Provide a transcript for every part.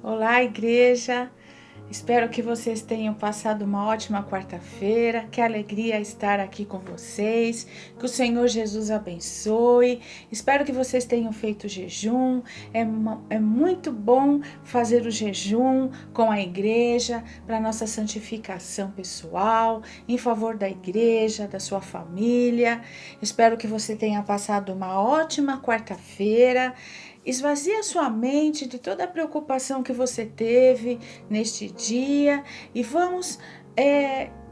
Olá, igreja. Espero que vocês tenham passado uma ótima quarta-feira. Que alegria estar aqui com vocês. Que o Senhor Jesus abençoe. Espero que vocês tenham feito jejum. É muito bom fazer o jejum com a igreja para nossa santificação pessoal, em favor da igreja, da sua família. Espero que você tenha passado uma ótima quarta-feira. Esvazia sua mente de toda a preocupação que você teve neste dia e vamos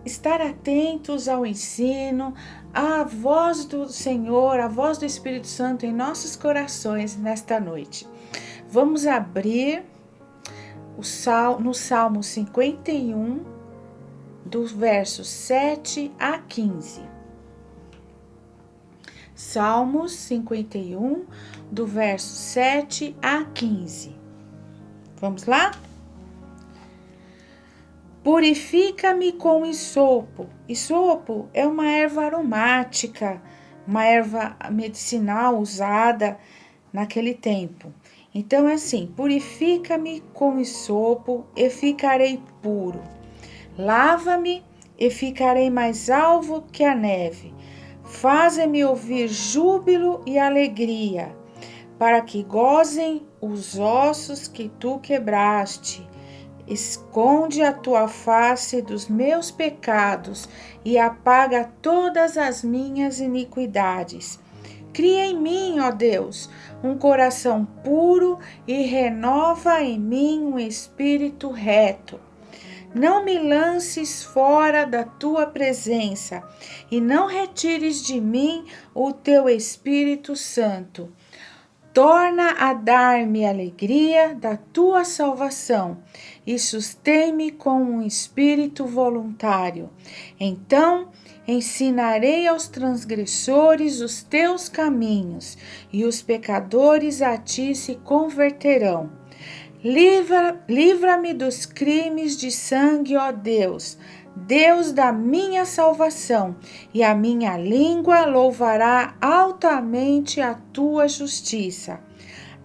estar atentos ao ensino, à voz do Senhor, à voz do Espírito Santo em nossos corações nesta noite. Vamos abrir no Salmo 51, do verso 7 a 15. Salmos 51, do verso 7 a 15. Vamos lá? Purifica-me com hisopo. Hisopo é uma erva aromática, uma erva medicinal usada naquele tempo. Então é assim: purifica-me com hisopo e ficarei puro. Lava-me e ficarei mais alvo que a neve. Faze-me ouvir júbilo e alegria, para que gozem os ossos que tu quebraste. Esconde a tua face dos meus pecados e apaga todas as minhas iniquidades. Cria em mim, ó Deus, um coração puro e renova em mim um espírito reto. Não me lances fora da tua presença e não retires de mim o teu Espírito Santo. Torna a dar-me alegria da tua salvação e sustém-me com um espírito voluntário. Então ensinarei aos transgressores os teus caminhos e os pecadores a ti se converterão. Livra-me dos crimes de sangue, ó Deus, Deus da minha salvação, e a minha língua louvará altamente a tua justiça.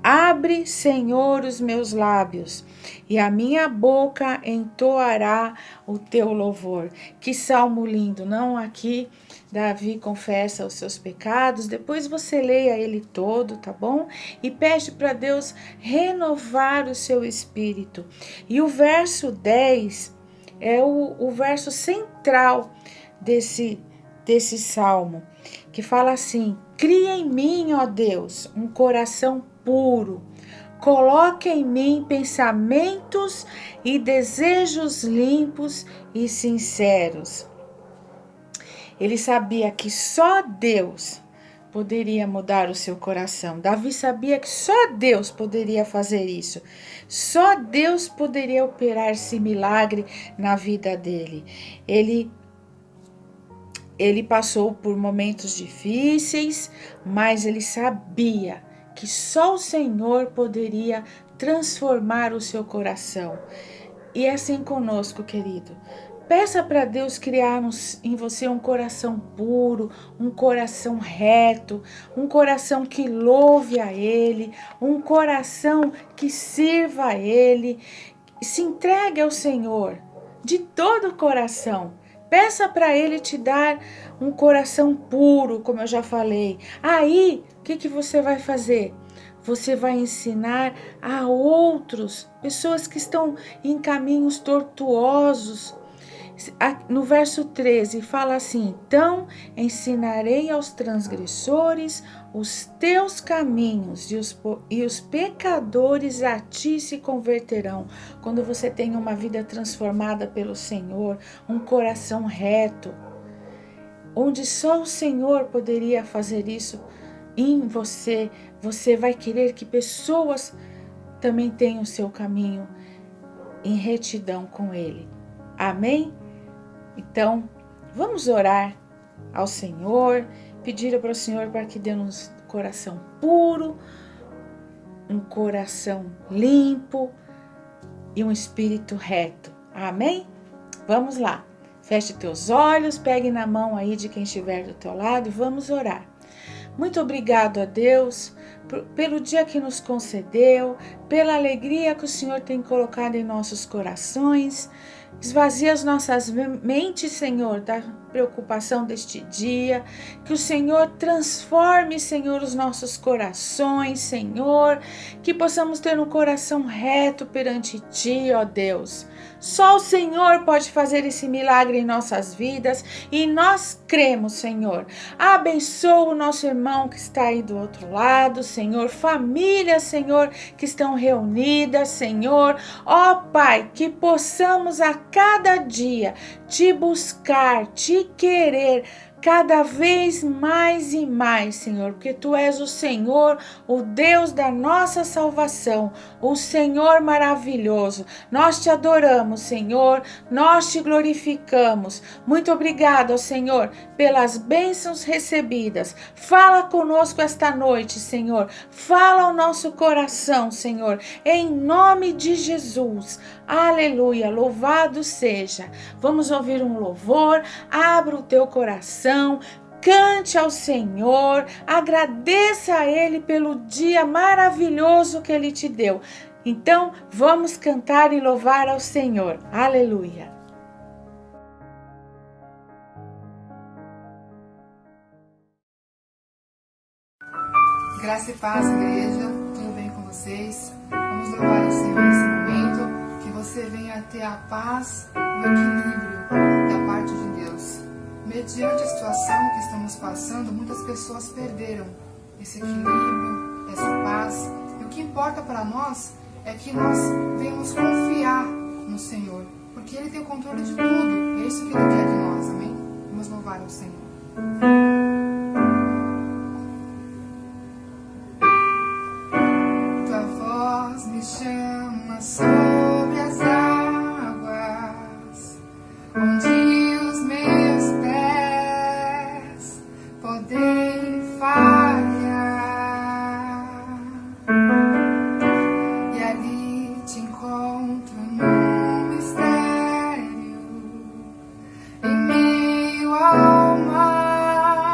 Abre, Senhor, os meus lábios, e a minha boca entoará o teu louvor. Que salmo lindo, não? Aqui Davi confessa os seus pecados, depois você leia ele todo, tá bom? E pede para Deus renovar o seu espírito. E o verso 10 é o verso central desse salmo, que fala assim: cria em mim, ó Deus, um coração puro. Coloque em mim pensamentos e desejos limpos e sinceros. Ele sabia que só Deus poderia mudar o seu coração. Davi sabia que só Deus poderia fazer isso. Só Deus poderia operar esse milagre na vida dele. Ele passou por momentos difíceis, mas ele sabia que só o Senhor poderia transformar o seu coração. E é assim conosco, querido. Peça para Deus criar em você um coração puro, um coração reto, um coração que louve a Ele, um coração que sirva a Ele. Se entregue ao Senhor de todo o coração. Peça para Ele te dar um coração puro, como eu já falei. Aí, o que você vai fazer? Você vai ensinar a outros, pessoas que estão em caminhos tortuosos. No verso 13 fala assim: então ensinarei aos transgressores os teus caminhos e os pecadores a ti se converterão. Quando você tem uma vida transformada pelo Senhor, um coração reto, onde só o Senhor poderia fazer isso em você, você vai querer que pessoas também tenham o seu caminho em retidão com Ele. Amém? Então, vamos orar ao Senhor, pedir para o Senhor para que dê-nos um coração puro, um coração limpo e um espírito reto. Amém? Vamos lá. Feche teus olhos, pegue na mão aí de quem estiver do teu lado e vamos orar. Muito obrigado a Deus pelo dia que nos concedeu, pela alegria que o Senhor tem colocado em nossos corações. Esvazia as nossas mentes, Senhor, da preocupação deste dia. Que o Senhor transforme, Senhor, os nossos corações, Senhor. Que possamos ter um coração reto perante Ti, ó Deus. Só o Senhor pode fazer esse milagre em nossas vidas e nós cremos, Senhor. Abençoa o nosso irmão que está aí do outro lado, Senhor. Famílias, Senhor, que estão reunidas, Senhor. Ó Pai, que possamos a cada dia Te buscar, Te querer cada vez mais e mais, Senhor, porque Tu és o Senhor, o Deus da nossa salvação, o Senhor maravilhoso. Nós Te adoramos, Senhor, nós Te glorificamos. Muito obrigado, Senhor, pelas bênçãos recebidas. Fala conosco esta noite, Senhor. Fala ao nosso coração, Senhor, em nome de Jesus. Aleluia, louvado seja. Vamos ouvir um louvor, abra o teu coração, cante ao Senhor, agradeça a Ele pelo dia maravilhoso que Ele te deu. Então, vamos cantar e louvar ao Senhor. Aleluia. Graça e paz, igreja, tudo bem com vocês? Vamos louvar ao Senhor nesse momento. Que você venha ter a paz, o equilíbrio da parte de Deus. Mediante a situação que estamos passando, muitas pessoas perderam esse equilíbrio, essa paz. E o que importa para nós é que nós venhamos confiar no Senhor, porque Ele tem o controle de tudo. É isso que Ele quer de nós, amém? Vamos louvar ao Senhor. Tua voz me chama sobre as águas, onde os meus pés podem falhar, e ali te encontro no mistério, em meio ao mar.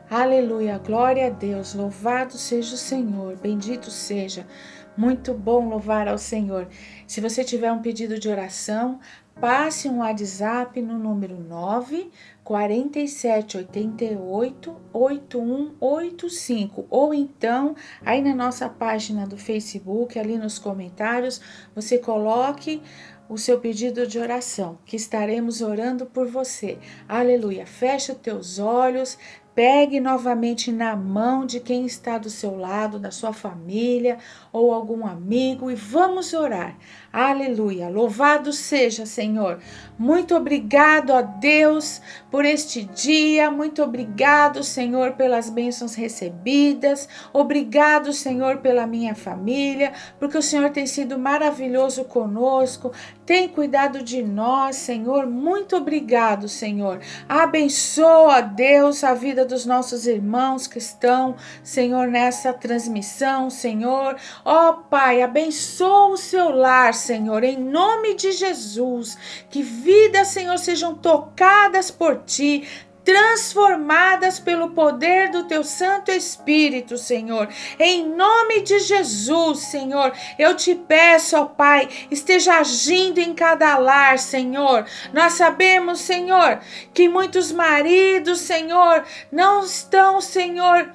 Aleluia, glória a Deus, louvado seja o Senhor, bendito seja. Muito bom louvar ao Senhor. Se você tiver um pedido de oração, passe um WhatsApp no número 947888185 ou então aí na nossa página do Facebook, ali nos comentários, você coloque o seu pedido de oração, que estaremos orando por você. Aleluia. Feche os teus olhos, pegue novamente na mão de quem está do seu lado, da sua família ou algum amigo e vamos orar. Aleluia. Louvado seja, Senhor. Muito obrigado, ó Deus, por este dia. Muito obrigado, Senhor, pelas bênçãos recebidas. Obrigado, Senhor, pela minha família, porque o Senhor tem sido maravilhoso conosco, tem cuidado de nós, Senhor. Muito obrigado, Senhor. Abençoa, Deus, a vida dos nossos irmãos que estão, Senhor, nessa transmissão, Senhor. Ó Pai, abençoa o seu lar, Senhor, em nome de Jesus. Que vidas, Senhor, sejam tocadas por Ti, transformadas pelo poder do Teu Santo Espírito, Senhor. Em nome de Jesus, Senhor, eu te peço, ó Pai, esteja agindo em cada lar, Senhor. Nós sabemos, Senhor, que muitos maridos, Senhor, não estão, Senhor,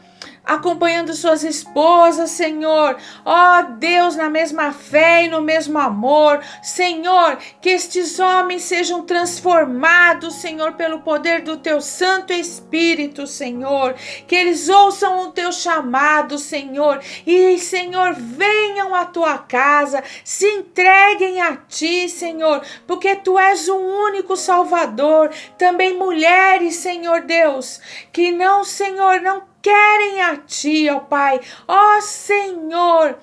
acompanhando suas esposas, Senhor, ó Deus, na mesma fé e no mesmo amor, Senhor, que estes homens sejam transformados, Senhor, pelo poder do Teu Santo Espírito, Senhor, que eles ouçam o Teu chamado, Senhor, e, Senhor, venham à Tua casa, se entreguem a Ti, Senhor, porque Tu és o único Salvador. Também mulheres, Senhor Deus, que não, Senhor, não querem a Ti, ó Pai, ó Senhor.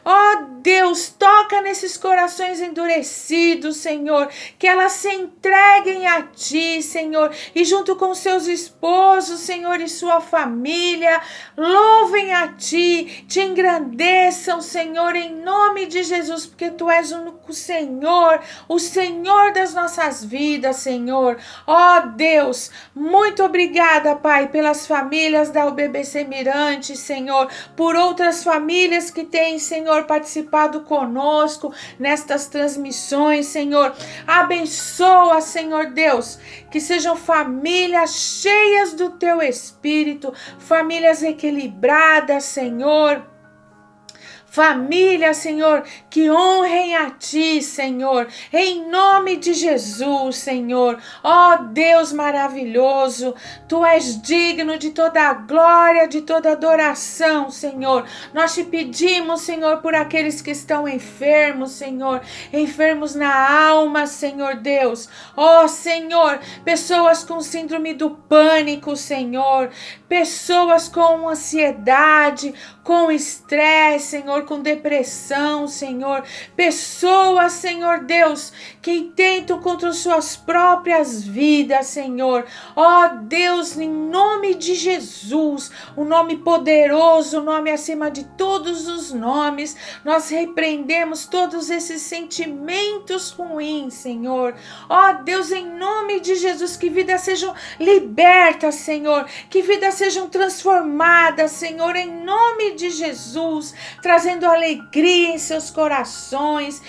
Ó Deus, toca nesses corações endurecidos, Senhor, que elas se entreguem a Ti, Senhor, e junto com seus esposos, Senhor, e sua família, louvem a Ti, Te engrandeçam, Senhor, em nome de Jesus, porque Tu és o único Senhor, o Senhor das nossas vidas, Senhor. Ó Deus, muito obrigada, Pai, pelas famílias da UBBC Mirante, Senhor, por outras famílias que têm, Senhor, participado conosco nestas transmissões, Senhor. Abençoa, Senhor Deus, que sejam famílias cheias do Teu Espírito, famílias equilibradas, Senhor. Família, Senhor, que honrem a Ti, Senhor, em nome de Jesus, Senhor. Ó Deus maravilhoso, Tu és digno de toda a glória, de toda adoração, Senhor. Nós Te pedimos, Senhor, por aqueles que estão enfermos, Senhor, enfermos na alma, Senhor Deus. Ó Senhor, pessoas com síndrome do pânico, Senhor, pessoas com ansiedade, com estresse, Senhor, com depressão, Senhor, pessoas, Senhor Deus, que tentam contra suas próprias vidas, Senhor. Ó Deus, em nome de Jesus, o nome poderoso, o nome acima de todos os nomes, nós repreendemos todos esses sentimentos ruins, Senhor. Ó Deus, em nome de Jesus, que vidas sejam libertas, Senhor, que vidas sejam transformadas, Senhor, em nome de Jesus, trazendo alegria em seus corações,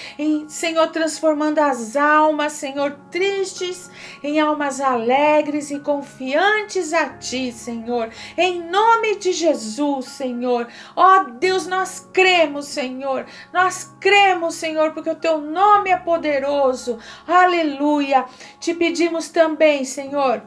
Senhor, transformando as almas, Senhor, tristes em almas alegres e confiantes a Ti, Senhor, em nome de Jesus, Senhor. Ó Deus, nós cremos, Senhor, porque o Teu nome é poderoso, aleluia. Te pedimos também, Senhor,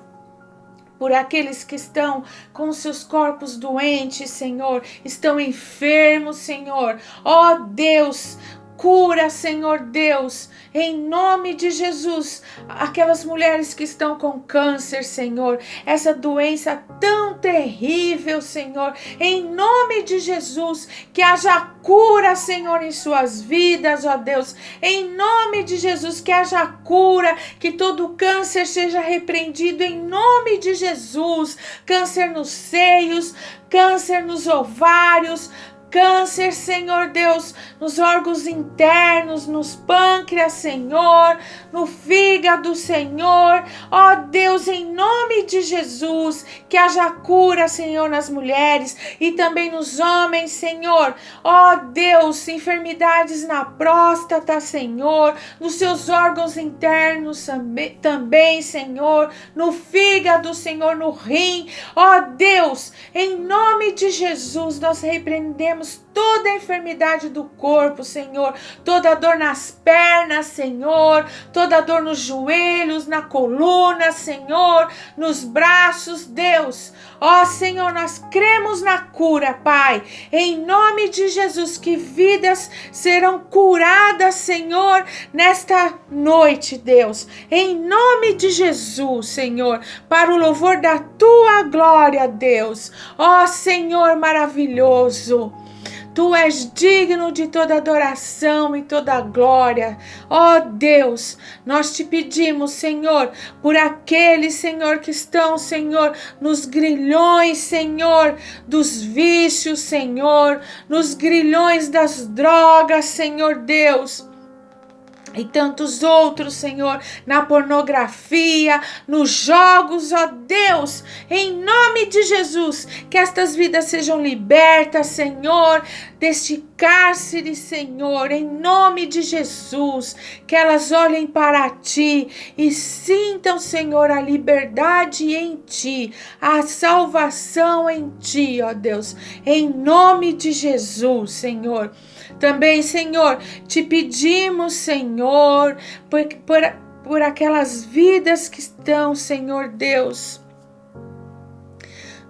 por aqueles que estão com seus corpos doentes, Senhor, estão enfermos, Senhor. Ó Deus, cura, Senhor Deus, em nome de Jesus, aquelas mulheres que estão com câncer, Senhor, essa doença tão terrível, Senhor, em nome de Jesus, que haja cura, Senhor, em suas vidas, ó Deus, em nome de Jesus, que haja cura, que todo câncer seja repreendido em nome de Jesus, câncer nos seios, câncer nos ovários, câncer, Senhor Deus, nos órgãos internos, nos pâncreas, Senhor, no fígado, Senhor. Ó Deus, em nome de Jesus, que haja cura, Senhor, nas mulheres e também nos homens, Senhor. Ó Deus, enfermidades na próstata, Senhor, nos seus órgãos internos também, Senhor, no fígado, Senhor, no rim. Ó Deus, em nome de Jesus, nós repreendemos toda a enfermidade do corpo, Senhor, toda dor nas pernas, Senhor, toda dor nos joelhos, na coluna, Senhor, nos braços, Deus. Ó Senhor, nós cremos na cura, Pai, em nome de Jesus, que vidas serão curadas, Senhor, nesta noite, Deus, em nome de Jesus, Senhor, para o louvor da tua glória, Deus. Ó Senhor maravilhoso, Tu és digno de toda adoração e toda glória. Ó Deus, nós te pedimos, Senhor, por aqueles, Senhor, que estão, Senhor, nos grilhões, Senhor, dos vícios, Senhor, nos grilhões das drogas, Senhor Deus. E tantos outros, Senhor, na pornografia, nos jogos, ó Deus, em nome de Jesus, que estas vidas sejam libertas, Senhor, deste cárcere, Senhor, em nome de Jesus, que elas olhem para Ti e sintam, Senhor, a liberdade em Ti, a salvação em Ti, ó Deus, em nome de Jesus, Senhor. Também, Senhor, te pedimos, Senhor, por aquelas vidas que estão, Senhor Deus,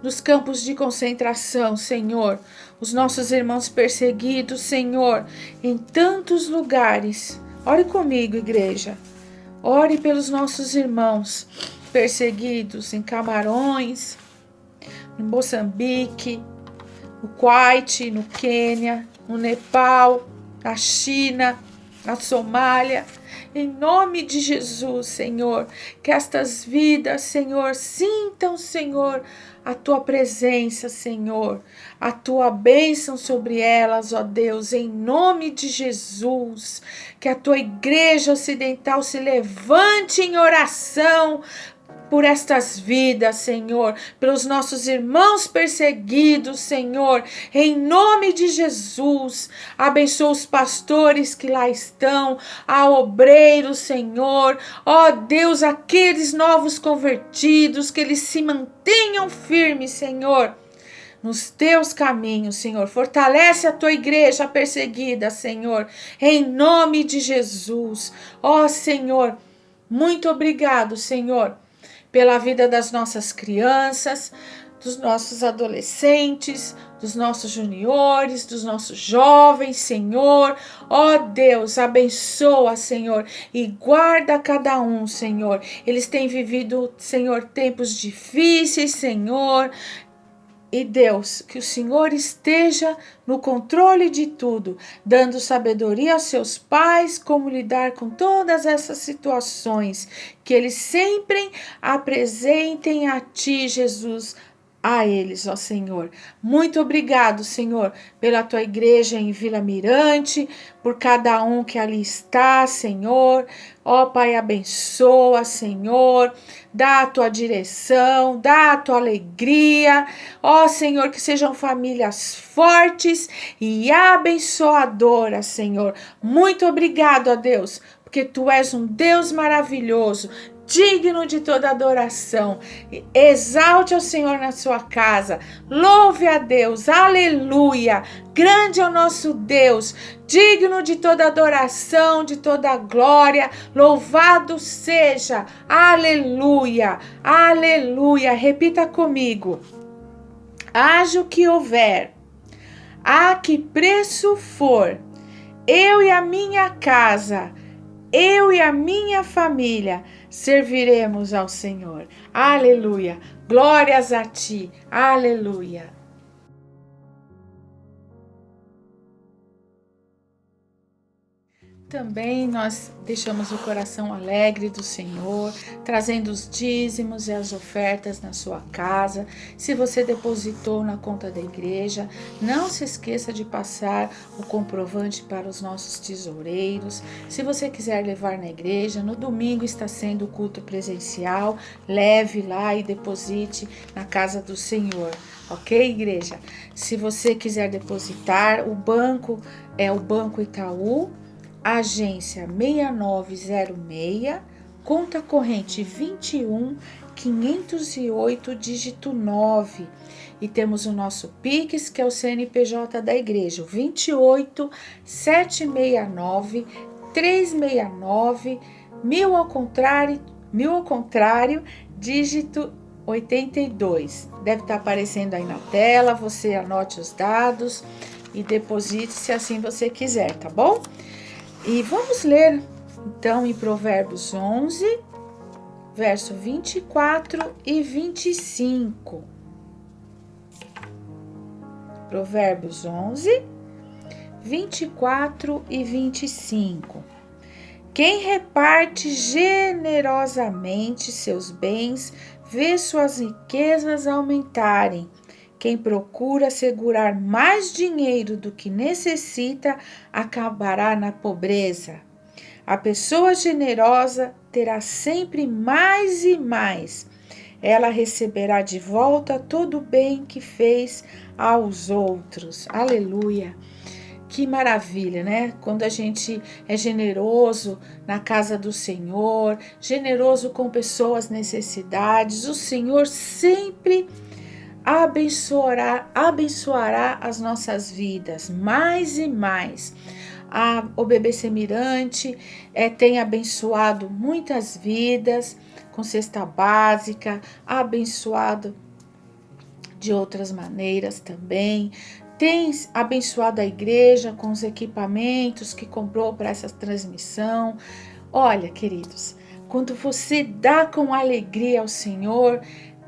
nos campos de concentração, Senhor, os nossos irmãos perseguidos, Senhor, em tantos lugares. Ore comigo, igreja. Ore pelos nossos irmãos perseguidos em Camarões, em Moçambique, no Kuwait, no Quênia, no Nepal, na China, na Somália. Em nome de Jesus, Senhor, que estas vidas, Senhor, sintam, Senhor, a Tua presença, Senhor, a Tua bênção sobre elas, ó Deus, em nome de Jesus, que a Tua igreja ocidental se levante em oração por estas vidas, Senhor, pelos nossos irmãos perseguidos, Senhor, em nome de Jesus. Abençoa os pastores que lá estão, a obreiros, Senhor, ó Deus, aqueles novos convertidos, que eles se mantenham firmes, Senhor, nos teus caminhos, Senhor. Fortalece a tua igreja perseguida, Senhor, em nome de Jesus. Ó Senhor, muito obrigado, Senhor, pela vida das nossas crianças, dos nossos adolescentes, dos nossos juniores, dos nossos jovens, Senhor. Ó Deus, abençoa, Senhor, e guarda cada um, Senhor. Eles têm vivido, Senhor, tempos difíceis, Senhor. E Deus, que o Senhor esteja no controle de tudo, dando sabedoria aos seus pais, como lidar com todas essas situações, que eles sempre apresentem a Ti, Jesus, a eles, ó Senhor. Muito obrigado, Senhor, pela Tua igreja em Vila Mirante, por cada um que ali está, Senhor. Ó Pai, abençoa, Senhor, dá a Tua direção, dá a Tua alegria. Ó Senhor, que sejam famílias fortes e abençoadoras, Senhor. Muito obrigado, ó Deus, porque Tu és um Deus maravilhoso, digno de toda adoração. Exalte ao Senhor na sua casa. Louve a Deus. Aleluia. Grande é o nosso Deus, digno de toda adoração, de toda glória. Louvado seja. Aleluia. Aleluia. Repita comigo. Haja o que houver, a que preço for, eu e a minha casa, eu e a minha família serviremos ao Senhor. Aleluia. Glórias a Ti. Aleluia. também nós deixamos o coração alegre do Senhor, trazendo os dízimos e as ofertas na sua casa. Se você depositou na conta da igreja, não se esqueça de passar o comprovante para os nossos tesoureiros. Se você quiser levar na igreja, no domingo está sendo o culto presencial, leve lá e deposite na casa do Senhor. Ok, igreja? Se você quiser depositar, o banco é o Banco Itaú, agência 6906, conta corrente 21.508, dígito 9. E temos o nosso Pix, que é o CNPJ da igreja, 28.769.369, mil ao contrário, dígito 82. Deve estar aparecendo aí na tela, você anote os dados e deposite se assim você quiser, tá bom? E vamos ler, então, em Provérbios 11, verso 24 e 25. Provérbios 11, 24 e 25. Quem reparte generosamente seus bens, vê suas riquezas aumentarem. Quem procura segurar mais dinheiro do que necessita, acabará na pobreza. A pessoa generosa terá sempre mais e mais. Ela receberá de volta todo o bem que fez aos outros. Aleluia! Que maravilha, né? Quando a gente é generoso na casa do Senhor, generoso com pessoas necessidades, o Senhor sempre abençoará as nossas vidas mais e mais. O BBC Mirante tem abençoado muitas vidas com cesta básica, abençoado de outras maneiras também. Tem abençoado a igreja com os equipamentos que comprou para essa transmissão. Olha, queridos, quando você dá com alegria ao Senhor,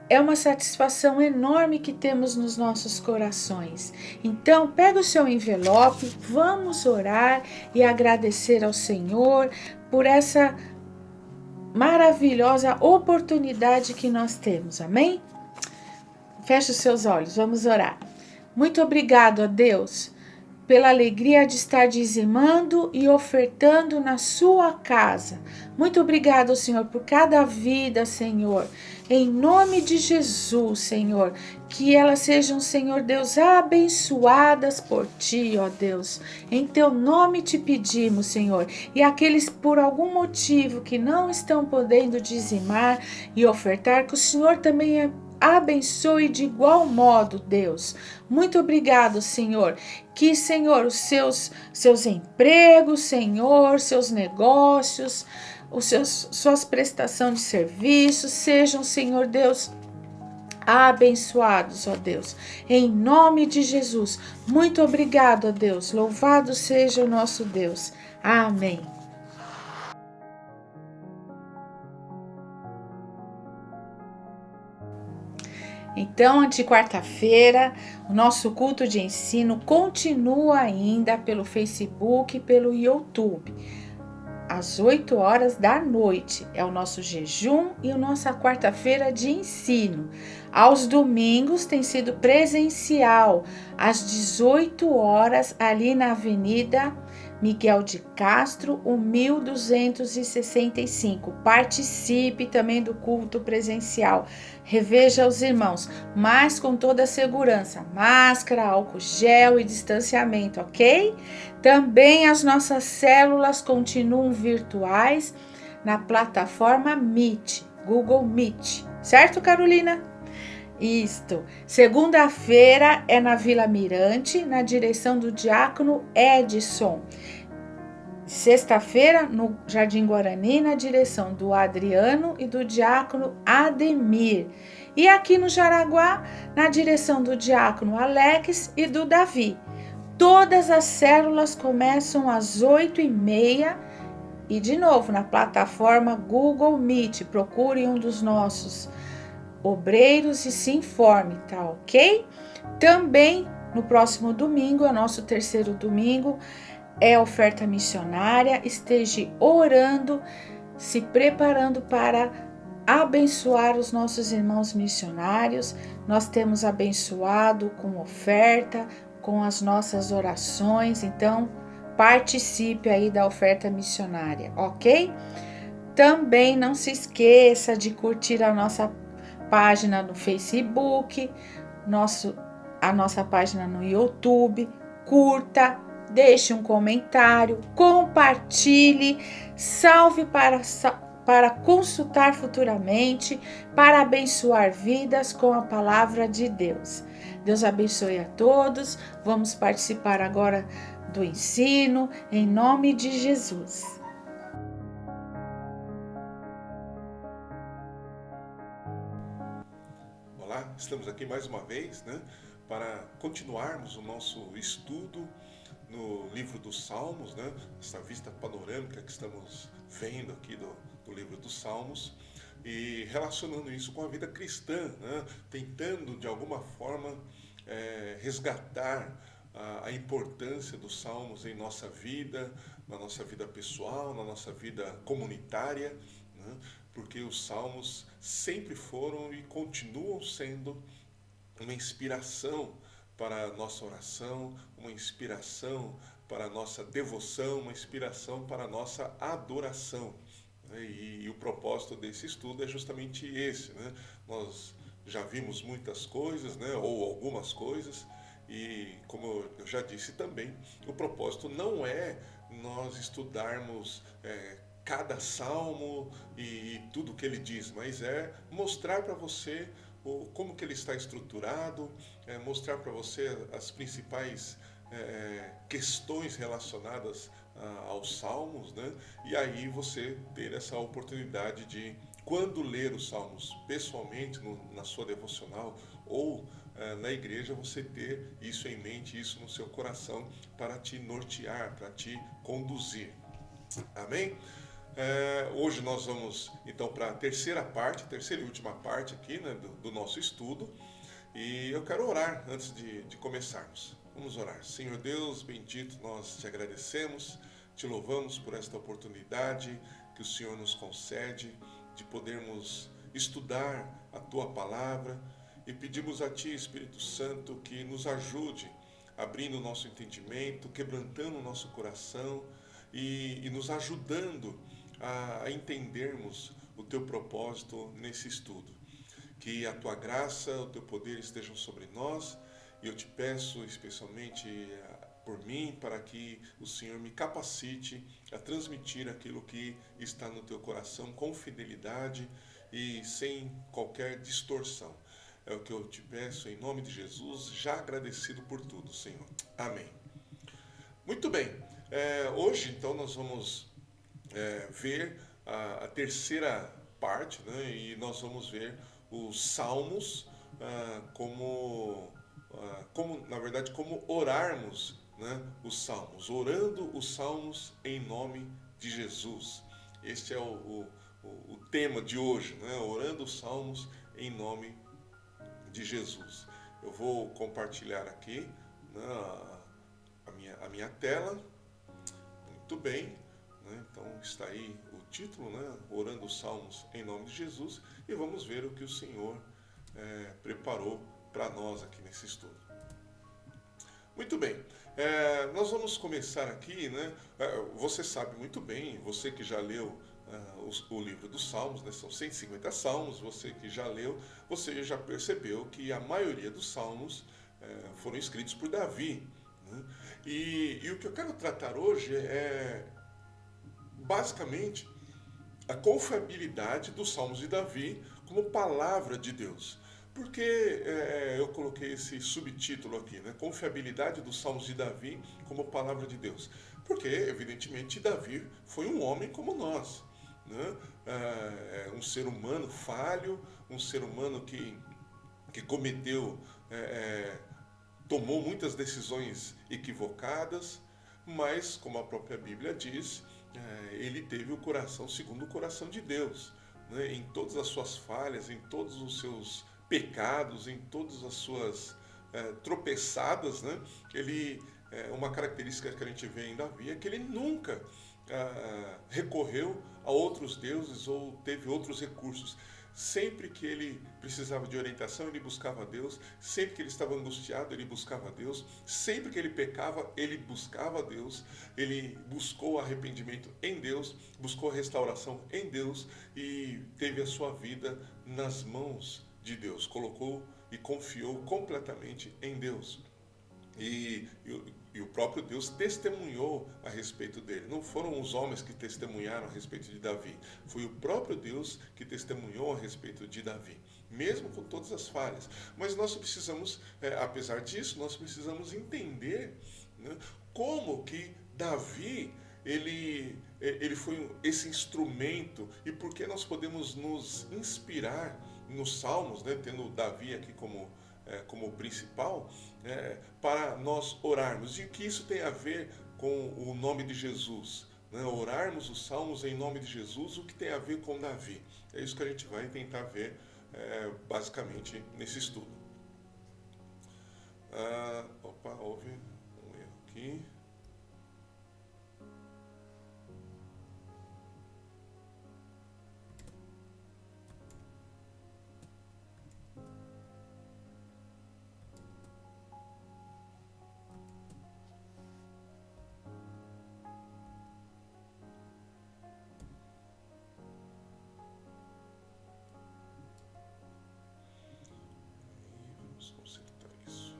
é uma satisfação enorme que temos nos nossos corações. Então, pega o seu envelope, vamos orar e agradecer ao Senhor por essa maravilhosa oportunidade que nós temos. Amém? Feche os seus olhos, vamos orar. Muito obrigado a Deus pela alegria de estar dizimando e ofertando na sua casa. Muito obrigado, Senhor, por cada vida, Senhor. Em nome de Jesus, Senhor, que elas sejam, Senhor Deus, abençoadas por Ti, ó Deus. Em Teu nome te pedimos, Senhor. E aqueles por algum motivo que não estão podendo dizimar e ofertar, que o Senhor também abençoe de igual modo, Deus. Muito obrigado, Senhor. Que, Senhor, os seus empregos, Senhor, seus negócios, suas prestações de serviços sejam, Senhor Deus, abençoados, ó Deus. Em nome de Jesus. Muito obrigado, ó Deus. Louvado seja o nosso Deus. Amém. Então, de quarta-feira, o nosso culto de ensino continua ainda pelo Facebook e pelo YouTube. Às 8 horas da noite é o nosso jejum e a nossa quarta-feira de ensino. Aos domingos tem sido presencial, às 18 horas, ali na Avenida Miguel de Castro, o 1265. Participe também do culto presencial. Reveja os irmãos, mas com toda a segurança. Máscara, álcool gel e distanciamento, ok? Também as nossas células continuam virtuais na plataforma Meet, Google Meet. Certo, Carolina? Isto. Segunda-feira é na Vila Mirante, na direção do diácono Edson. Sexta-feira, no Jardim Guarani, na direção do Adriano e do diácono Ademir. E aqui no Jaraguá, na direção do diácono Alex e do Davi. Todas as células começam às 8h30 e, de novo, na plataforma Google Meet. Procure um dos nossos obreiros e se informe, tá ok? Também no próximo domingo, é o nosso terceiro domingo, é oferta missionária, esteja orando, se preparando para abençoar os nossos irmãos missionários. Nós temos abençoado com oferta, com as nossas orações, então participe aí da oferta missionária, ok? Também não se esqueça de curtir a nossa página no Facebook, a nossa página no YouTube, curta, deixe um comentário, compartilhe, salve para consultar futuramente, para abençoar vidas com a palavra de Deus. Deus abençoe a todos. Vamos participar agora do ensino, em nome de Jesus. Olá, estamos aqui mais uma vez, para continuarmos o nosso estudo no livro dos Salmos, essa vista panorâmica que estamos vendo aqui do livro dos Salmos, e relacionando isso com a vida cristã, tentando de alguma forma resgatar a importância dos Salmos em nossa vida, na nossa vida pessoal, na nossa vida comunitária, porque os Salmos sempre foram e continuam sendo uma inspiração para a nossa oração, uma inspiração para a nossa devoção, uma inspiração para a nossa adoração. E o propósito desse estudo é justamente esse. Nós já vimos muitas coisas, ou algumas coisas, e como eu já disse também, o propósito não é nós estudarmos cada salmo e tudo que ele diz, mas é mostrar para você como que ele está estruturado, mostrar para você as principais questões relacionadas aos salmos, e aí você ter essa oportunidade de, quando ler os salmos pessoalmente, na sua devocional ou na igreja, você ter isso em mente, isso no seu coração, para te nortear, para te conduzir. Amém? Hoje nós vamos então para a terceira e última parte aqui, do nosso estudo, e eu quero orar antes de começarmos. Vamos orar. Senhor Deus, bendito, nós te agradecemos, te louvamos por esta oportunidade que o Senhor nos concede de podermos estudar a tua palavra, e pedimos a ti, Espírito Santo, que nos ajude abrindo o nosso entendimento, quebrantando o nosso coração e nos ajudando a entendermos o teu propósito nesse estudo. Que a tua graça, o teu poder estejam sobre nós, e eu te peço especialmente por mim, para que o Senhor me capacite a transmitir aquilo que está no teu coração com fidelidade e sem qualquer distorção. É o que eu te peço em nome de Jesus, já agradecido por tudo, Senhor. Amém. Muito bem, hoje então nós vamos ver a terceira parte, e nós vamos ver os salmos na verdade, como orarmos os salmos, orando os salmos em nome de Jesus. Este é o tema de hoje, orando os salmos em nome de Jesus. Eu vou compartilhar aqui a minha tela. Muito bem. Então está aí o título, Orando os Salmos em nome de Jesus, e vamos ver o que o Senhor preparou para nós aqui nesse estudo. Muito bem, nós vamos começar aqui, você sabe muito bem, você que já leu o livro dos Salmos, são 150 salmos, você que já leu, você já percebeu que a maioria dos salmos foram escritos por Davi. E o que eu quero tratar hoje é basicamente a confiabilidade dos Salmos de Davi como palavra de Deus. Por que eu coloquei esse subtítulo aqui, Confiabilidade dos Salmos de Davi como palavra de Deus? Porque, evidentemente, Davi foi um homem como nós, um ser humano falho, um ser humano que cometeu, tomou muitas decisões equivocadas, mas, como a própria Bíblia diz, ele teve o coração segundo o coração de Deus, em todas as suas falhas, em todos os seus pecados, em todas as suas tropeçadas, ele uma característica que a gente vê em Davi é que ele nunca recorreu a outros deuses ou teve outros recursos. Sempre que ele precisava de orientação, ele buscava a Deus. Sempre que ele estava angustiado, ele buscava a Deus. Sempre que ele pecava, ele buscava a Deus. Ele buscou arrependimento em Deus, buscou restauração em Deus e teve a sua vida nas mãos de Deus. Colocou e confiou completamente em Deus. E o próprio Deus testemunhou a respeito dele. Não foram os homens que testemunharam a respeito de Davi. Foi o próprio Deus que testemunhou a respeito de Davi. Mesmo com todas as falhas. Mas nós precisamos, apesar disso, nós precisamos entender, né, como que Davi ele foi esse instrumento e por que nós podemos nos inspirar nos Salmos, né, tendo Davi aqui como principal, para nós orarmos. E o que isso tem a ver com o nome de Jesus? Né? Orarmos os salmos em nome de Jesus, o que tem a ver com Davi? É isso que a gente vai tentar ver basicamente nesse estudo. Houve um erro aqui. Vamos consertar isso.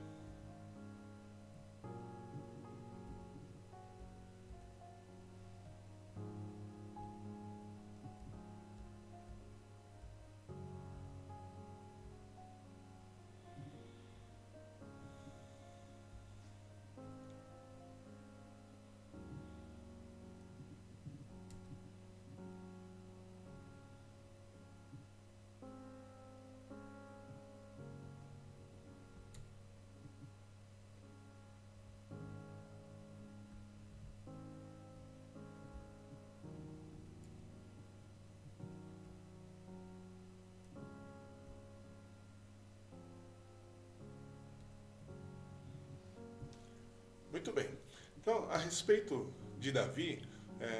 Muito bem. Então, a respeito de Davi,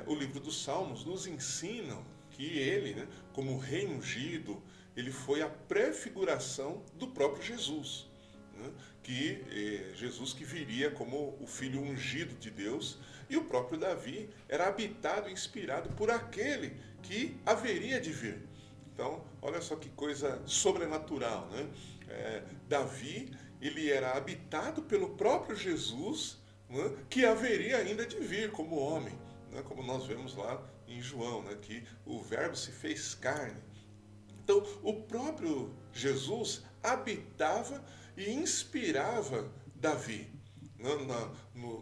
o livro dos Salmos nos ensina que ele, né, como rei ungido, ele foi a prefiguração do próprio Jesus. Né, Jesus que viria como o filho ungido de Deus, e o próprio Davi era habitado e inspirado por aquele que haveria de vir. Então, olha só que coisa sobrenatural, né? Davi, ele era habitado pelo próprio Jesus, né, que haveria ainda de vir como homem, né, como nós vemos lá em João, né, que o Verbo se fez carne. Então, o próprio Jesus habitava e inspirava Davi.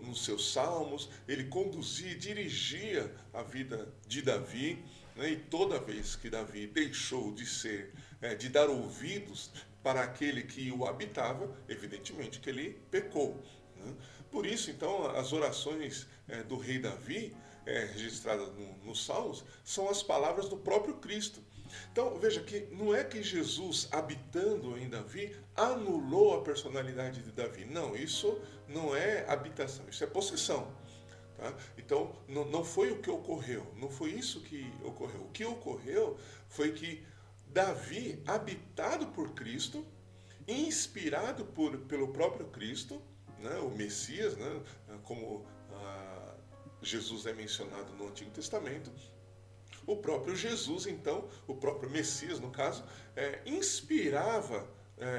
Nos seus salmos, ele conduzia e dirigia a vida de Davi, né, e toda vez que Davi deixou de dar ouvidos para aquele que o habitava, evidentemente que ele pecou. Né? Por isso, então, as orações do rei Davi, registradas nos Salmos, são as palavras do próprio Cristo. Então, veja que não é que Jesus, habitando em Davi, anulou a personalidade de Davi. Não, isso não é habitação, isso é possessão. Tá? Então, não foi o que ocorreu, não foi isso que ocorreu. O que ocorreu foi que Davi, habitado por Cristo, inspirado pelo próprio Cristo, né, o Messias, né, como Jesus é mencionado no Antigo Testamento, o próprio Jesus, então, o próprio Messias, no caso, inspirava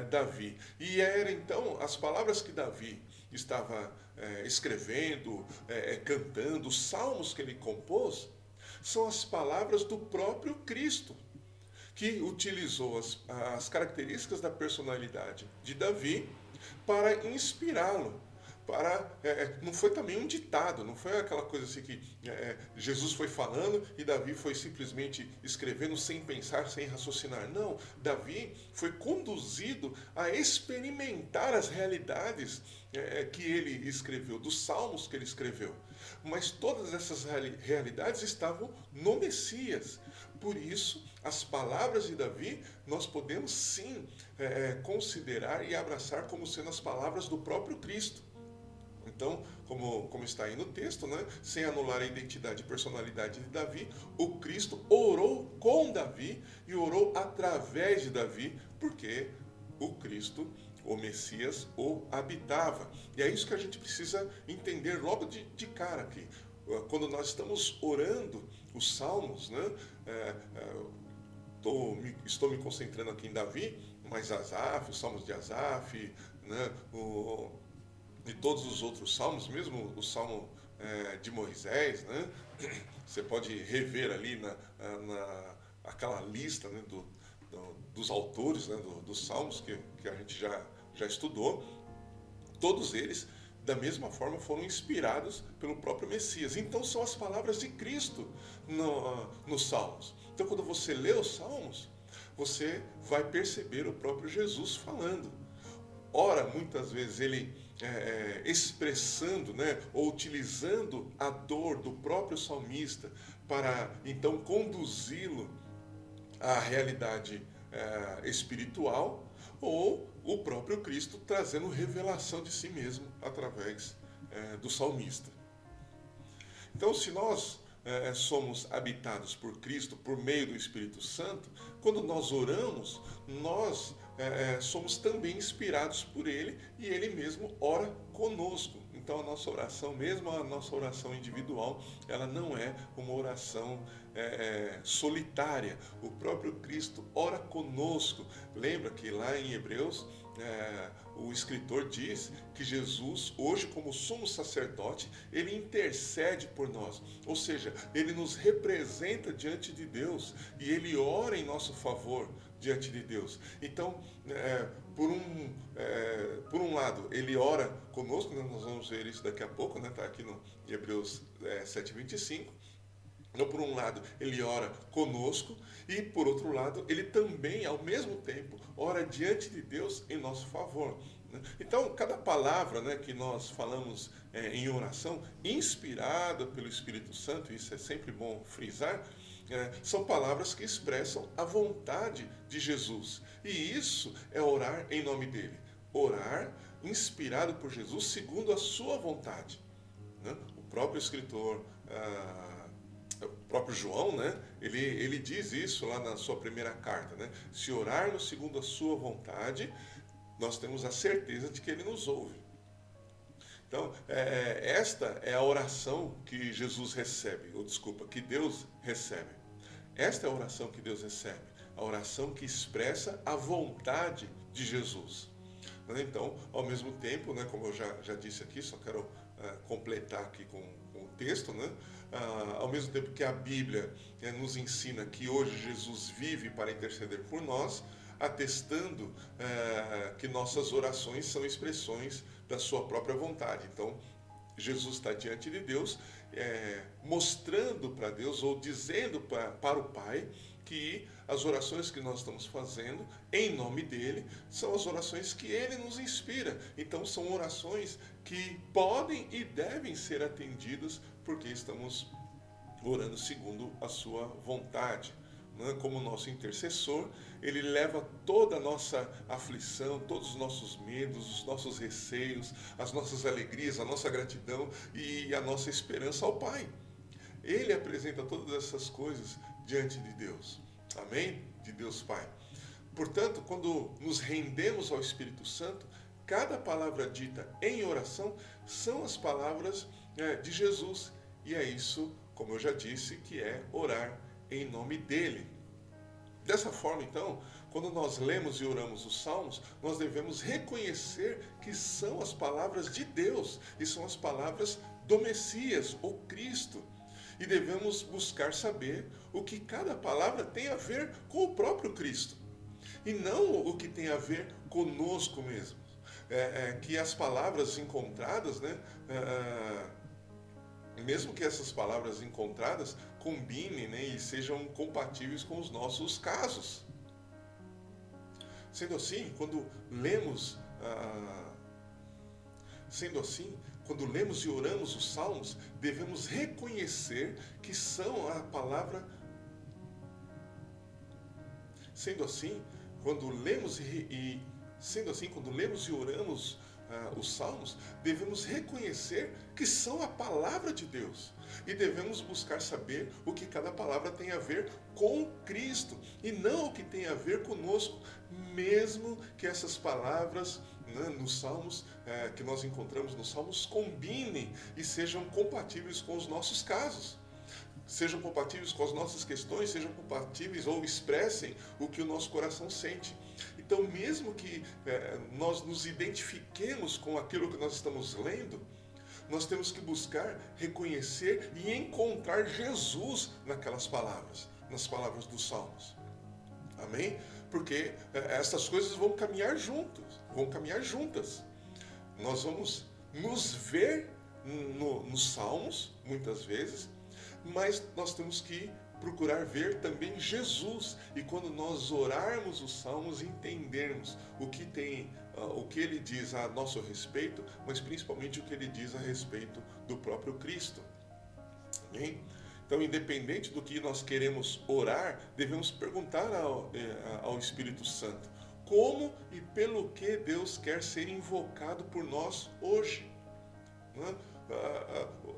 Davi. E era, então, as palavras que Davi estava escrevendo, cantando, os salmos que ele compôs, são as palavras do próprio Cristo, que utilizou as características da personalidade de Davi para inspirá-lo. Não foi também um ditado, não foi aquela coisa assim que Jesus foi falando e Davi foi simplesmente escrevendo sem pensar, sem raciocinar. Não, Davi foi conduzido a experimentar as realidades que ele escreveu, dos salmos que ele escreveu. Mas todas essas realidades estavam no Messias. Por isso, as palavras de Davi, nós podemos sim considerar e abraçar como sendo as palavras do próprio Cristo. Então, como está aí no texto, né, sem anular a identidade e personalidade de Davi, o Cristo orou com Davi e orou através de Davi, porque o Cristo, o Messias, o habitava. E é isso que a gente precisa entender logo de cara aqui. Quando nós estamos orando os salmos, né, estou me concentrando aqui em Davi, mas Asaf, os salmos de Asaf, né, de todos os outros salmos, mesmo o salmo de Moisés, né? Você pode rever ali aquela lista, né, dos autores, né, dos salmos que a gente já estudou. Todos eles, da mesma forma, foram inspirados pelo próprio Messias. Então são as palavras de Cristo nos salmos. Então quando você lê os salmos, você vai perceber o próprio Jesus falando. Ora, muitas vezes ele expressando, né, ou utilizando a dor do próprio salmista para então conduzi-lo à realidade espiritual, ou o próprio Cristo trazendo revelação de si mesmo através do salmista. Então, se nós somos habitados por Cristo por meio do Espírito Santo, quando nós oramos, nós somos também inspirados por Ele e Ele mesmo ora conosco. Então a nossa oração, mesmo a nossa oração individual, ela não é uma oração solitária. O próprio Cristo ora conosco. Lembra que lá em Hebreus, o escritor diz que Jesus, hoje como sumo sacerdote, ele intercede por nós. Ou seja, ele nos representa diante de Deus e ele ora em nosso favor diante de Deus. Então, por um lado, ele ora conosco, né? Nós vamos ver isso daqui a pouco, né? Está aqui no Hebreus 7:25. Então, por um lado, ele ora conosco e, por outro lado, ele também, ao mesmo tempo, ora diante de Deus em nosso favor. Então, cada palavra, né, que nós falamos em oração, inspirada pelo Espírito Santo, isso é sempre bom frisar, são palavras que expressam a vontade de Jesus. E isso é orar em nome dele. Orar inspirado por Jesus segundo a sua vontade. Né? O próprio escritor, o próprio João, né? Ele diz isso lá na sua primeira carta. Né? Se orarmos segundo a sua vontade, nós temos a certeza de que ele nos ouve. Então, esta é a oração que Jesus recebe, que Deus recebe. Esta é a oração que Deus recebe, a oração que expressa a vontade de Jesus. Então, ao mesmo tempo, né, como eu já disse aqui, só quero completar aqui com o texto, né, ao mesmo tempo que a Bíblia nos ensina que hoje Jesus vive para interceder por nós, atestando que nossas orações são expressões da sua própria vontade. Então, Jesus está diante de Deus, mostrando para Deus, ou dizendo para o Pai, que as orações que nós estamos fazendo em nome dele são as orações que ele nos inspira. Então são orações que podem e devem ser atendidas porque estamos orando segundo a sua vontade. Como nosso intercessor, ele leva toda a nossa aflição, todos os nossos medos, os nossos receios, as nossas alegrias, a nossa gratidão e a nossa esperança ao Pai. Ele apresenta todas essas coisas diante de Deus. Amém? De Deus Pai. Portanto, quando nos rendemos ao Espírito Santo, cada palavra dita em oração são as palavras de Jesus. E é isso, como eu já disse, que é orar em nome dele. Dessa forma, então, quando nós lemos e oramos os salmos, nós devemos reconhecer que são as palavras de Deus e são as palavras do Messias, ou Cristo. E devemos buscar saber o que cada palavra tem a ver com o próprio Cristo e não o que tem a ver conosco mesmo. Que as palavras encontradas, né, mesmo que essas palavras encontradas combinem, né, e sejam compatíveis com os nossos casos. Sendo assim, quando lemos e oramos os salmos, devemos reconhecer que são a palavra. Sendo assim, quando lemos e oramos os Salmos, devemos reconhecer que são a palavra de Deus. E devemos buscar saber o que cada palavra tem a ver com Cristo e não o que tem a ver conosco, mesmo que essas palavras, né, nos Salmos, que nós encontramos nos Salmos, combinem e sejam compatíveis com os nossos casos. Sejam compatíveis com as nossas questões, sejam compatíveis ou expressem o que o nosso coração sente. Então, mesmo que nós nos identifiquemos com aquilo que nós estamos lendo, nós temos que buscar reconhecer e encontrar Jesus naquelas palavras, nas palavras dos Salmos. Amém? Porque essas coisas vão caminhar juntas. Nós vamos nos ver nos Salmos, muitas vezes, mas nós temos que procurar ver também Jesus. E quando nós orarmos os Salmos, entendermos o que ele diz a nosso respeito, mas principalmente o que ele diz a respeito do próprio Cristo. Amém? Então, independente do que nós queremos orar, devemos perguntar ao Espírito Santo como e pelo que Deus quer ser invocado por nós hoje. Né?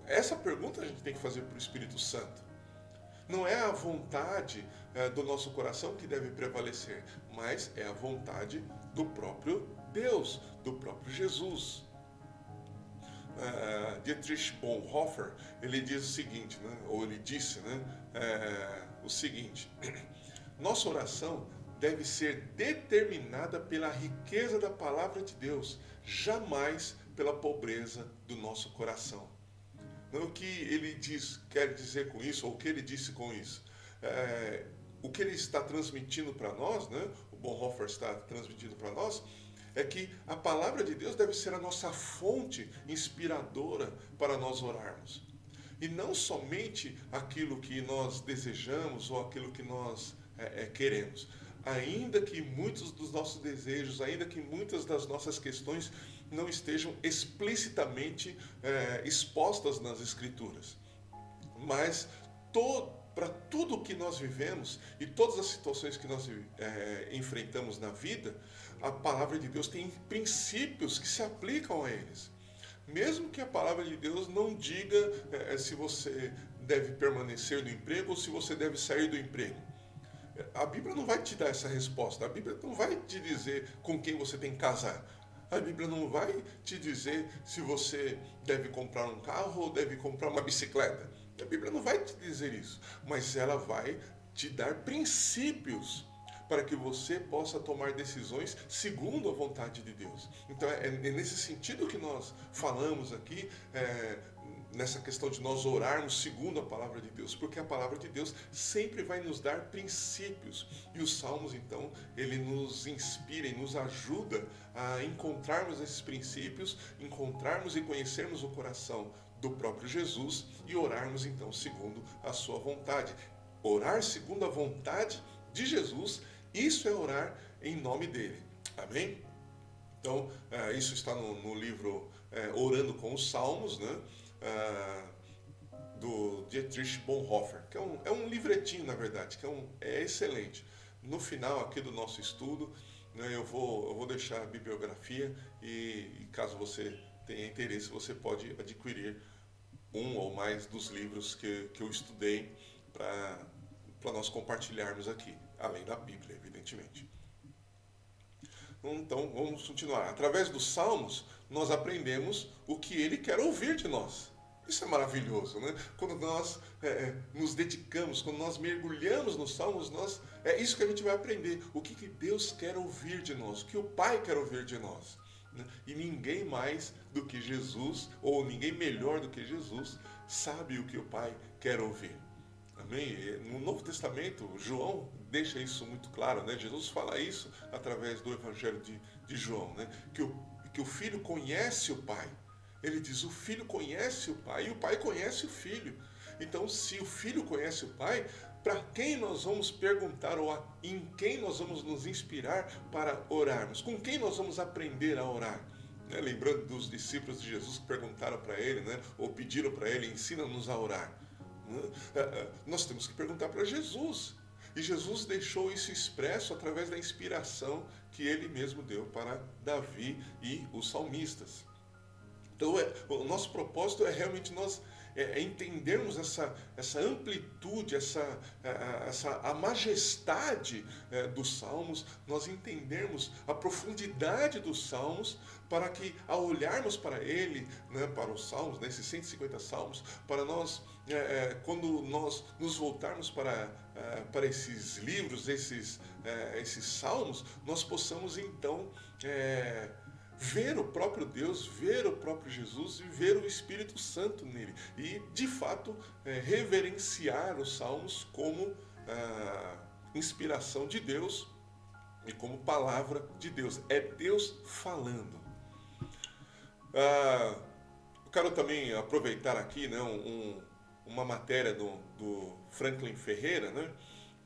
Essa pergunta a gente tem que fazer para o Espírito Santo. Não é a vontade do nosso coração que deve prevalecer, mas é a vontade do próprio Deus, do próprio Jesus. Dietrich Bonhoeffer, ele diz o seguinte, né, ou ele disse, né, o seguinte: nossa oração deve ser determinada pela riqueza da palavra de Deus, jamais pela pobreza do nosso coração. O que ele quer dizer com isso, ou o que ele disse com isso? O que ele está transmitindo para nós, né? O Bonhoeffer está transmitindo para nós, é que a palavra de Deus deve ser a nossa fonte inspiradora para nós orarmos. E não somente aquilo que nós desejamos ou aquilo que nós queremos. Ainda que muitos dos nossos desejos, ainda que muitas das nossas questões não estejam explicitamente expostas nas Escrituras. Mas para tudo que nós vivemos e todas as situações que nós enfrentamos na vida, a palavra de Deus tem princípios que se aplicam a eles. Mesmo que a palavra de Deus não diga se você deve permanecer no emprego ou se você deve sair do emprego. A Bíblia não vai te dar essa resposta. A Bíblia não vai te dizer com quem você tem que casar. A Bíblia não vai te dizer se você deve comprar um carro ou deve comprar uma bicicleta. A Bíblia não vai te dizer isso. Mas ela vai te dar princípios para que você possa tomar decisões segundo a vontade de Deus. Então é nesse sentido que nós falamos aqui, nessa questão de nós orarmos segundo a palavra de Deus, porque a palavra de Deus sempre vai nos dar princípios. E os Salmos, então, ele nos inspira e nos ajuda a encontrarmos esses princípios, encontrarmos e conhecermos o coração do próprio Jesus e orarmos, então, segundo a sua vontade. Orar segundo a vontade de Jesus, isso é orar em nome dele. Amém? Então, isso está no livro Orando com os Salmos, né? Do Dietrich Bonhoeffer, que é um livretinho, na verdade, que é excelente. No final aqui do nosso estudo, né, eu vou deixar a bibliografia e caso você tenha interesse, você pode adquirir um ou mais dos livros que eu estudei para nós compartilharmos aqui, além da Bíblia, evidentemente. Então, vamos continuar. Através dos Salmos, nós aprendemos o que ele quer ouvir de nós. Isso é maravilhoso, né? Quando nós nos dedicamos, quando nós mergulhamos nos Salmos, é isso que a gente vai aprender. O que Deus quer ouvir de nós, o que o Pai quer ouvir de nós. Né? E ninguém mais do que Jesus, ou ninguém melhor do que Jesus, sabe o que o Pai quer ouvir. Amém? No Novo Testamento, João deixa isso muito claro, né? Jesus fala isso através do Evangelho de João, né? Que o Filho conhece o Pai. Ele diz, o Filho conhece o Pai e o Pai conhece o Filho. Então, se o Filho conhece o Pai, para quem nós vamos perguntar ou em quem nós vamos nos inspirar para orarmos? Com quem nós vamos aprender a orar? Né? Lembrando dos discípulos de Jesus que perguntaram para ele, né? Ou pediram para ele, ensina-nos a orar. Nós temos que perguntar para Jesus. E Jesus deixou isso expresso através da inspiração que ele mesmo deu para Davi e os salmistas. Então, o nosso propósito é realmente nós entendermos essa amplitude, a majestade dos Salmos, nós entendermos a profundidade dos Salmos, para que, ao olharmos para ele, né, para os Salmos, né, esses 150 Salmos, para nós, quando nós nos voltarmos para esses livros, esses Salmos, nós possamos então ver o próprio Deus, ver o próprio Jesus e ver o Espírito Santo nele. E, de fato, reverenciar os Salmos como inspiração de Deus e como palavra de Deus. É Deus falando. Eu quero também aproveitar aqui, né, uma matéria do Franklin Ferreira, né,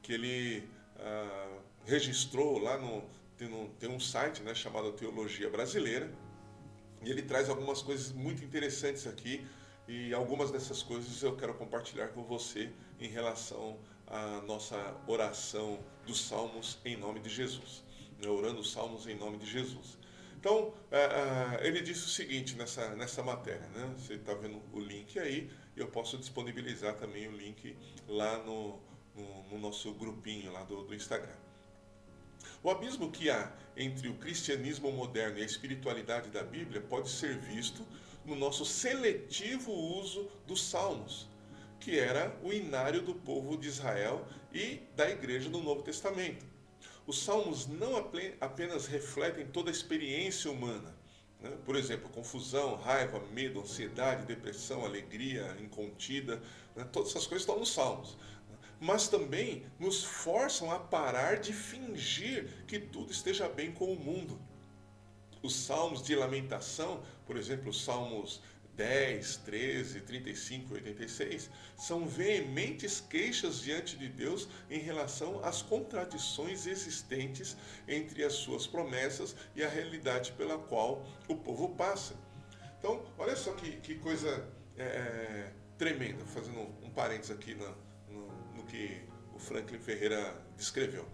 que ele registrou lá tem um site, né, chamado Teologia Brasileira, e ele traz algumas coisas muito interessantes aqui, e algumas dessas coisas eu quero compartilhar com você em relação à nossa oração dos Salmos em nome de Jesus, né, orando os Salmos em nome de Jesus. Então, ele disse o seguinte nessa matéria, né? Você está vendo o link aí, e eu posso disponibilizar também o link lá no nosso grupinho lá do Instagram. O abismo que há entre o cristianismo moderno e a espiritualidade da Bíblia pode ser visto no nosso seletivo uso dos Salmos, que era o inário do povo de Israel e da igreja no Novo Testamento. Os Salmos não apenas refletem toda a experiência humana, né? Por exemplo, confusão, raiva, medo, ansiedade, depressão, alegria incontida, né? Todas essas coisas estão nos Salmos. Mas também nos forçam a parar de fingir que tudo esteja bem com o mundo. Os salmos de lamentação, por exemplo, os salmos 10, 13, 35 e 86, são veementes queixas diante de Deus em relação às contradições existentes entre as suas promessas e a realidade pela qual o povo passa. Então, olha só que coisa tremenda, fazendo um parênteses aqui no que o Franklin Ferreira descreveu.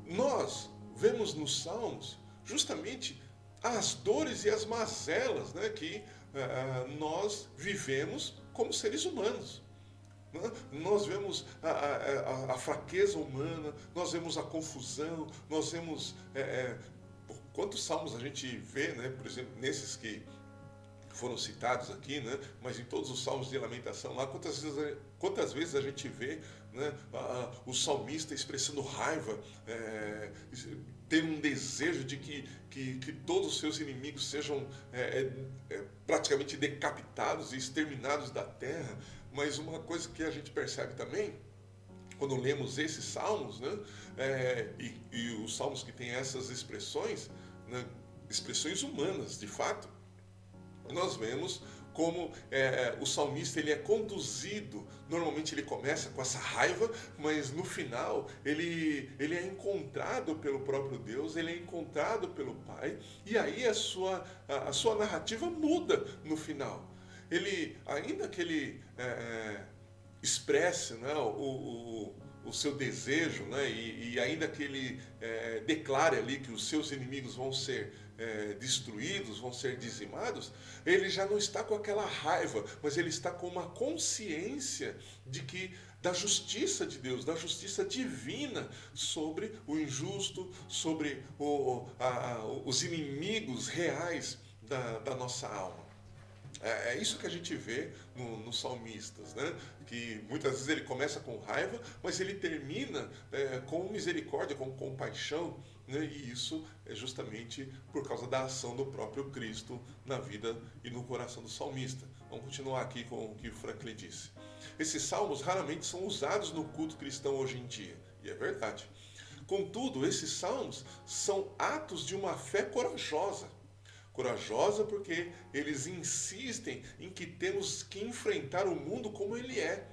Nós vemos nos Salmos justamente as dores e as mazelas, né, que nós vivemos como seres humanos. Nós vemos a fraqueza humana, nós vemos a confusão, nós vemos quantos salmos a gente vê, né, por exemplo, nesses que foram citados aqui, né? Mas em todos os salmos de lamentação lá, quantas vezes a gente vê, né, o salmista expressando raiva, tendo um desejo de que todos os seus inimigos sejam praticamente decapitados e exterminados da terra. Mas uma coisa que a gente percebe também, quando lemos esses salmos, né, e os salmos que têm essas expressões, né, expressões humanas, de fato, nós vemos como o salmista ele é conduzido, normalmente ele começa com essa raiva, mas no final ele é encontrado pelo próprio Deus, ele é encontrado pelo Pai, e aí a sua narrativa muda no final. Ainda que ele expresse, né, o seu desejo, né, e ainda que ele declare ali que os seus inimigos vão ser destruídos, vão ser dizimados, ele já não está com aquela raiva, mas ele está com uma consciência da justiça de Deus, da justiça divina sobre o injusto, sobre os inimigos reais da nossa alma. É isso que a gente vê nos salmistas, né? Que muitas vezes ele começa com raiva, mas ele termina com misericórdia, com compaixão, né? E isso é justamente por causa da ação do próprio Cristo na vida e no coração do salmista. Vamos continuar aqui com o que o Franklin disse. Esses salmos raramente são usados no culto cristão hoje em dia, e é verdade. Contudo, esses salmos são atos de uma fé corajosa. Corajosa porque eles insistem em que temos que enfrentar o mundo como ele é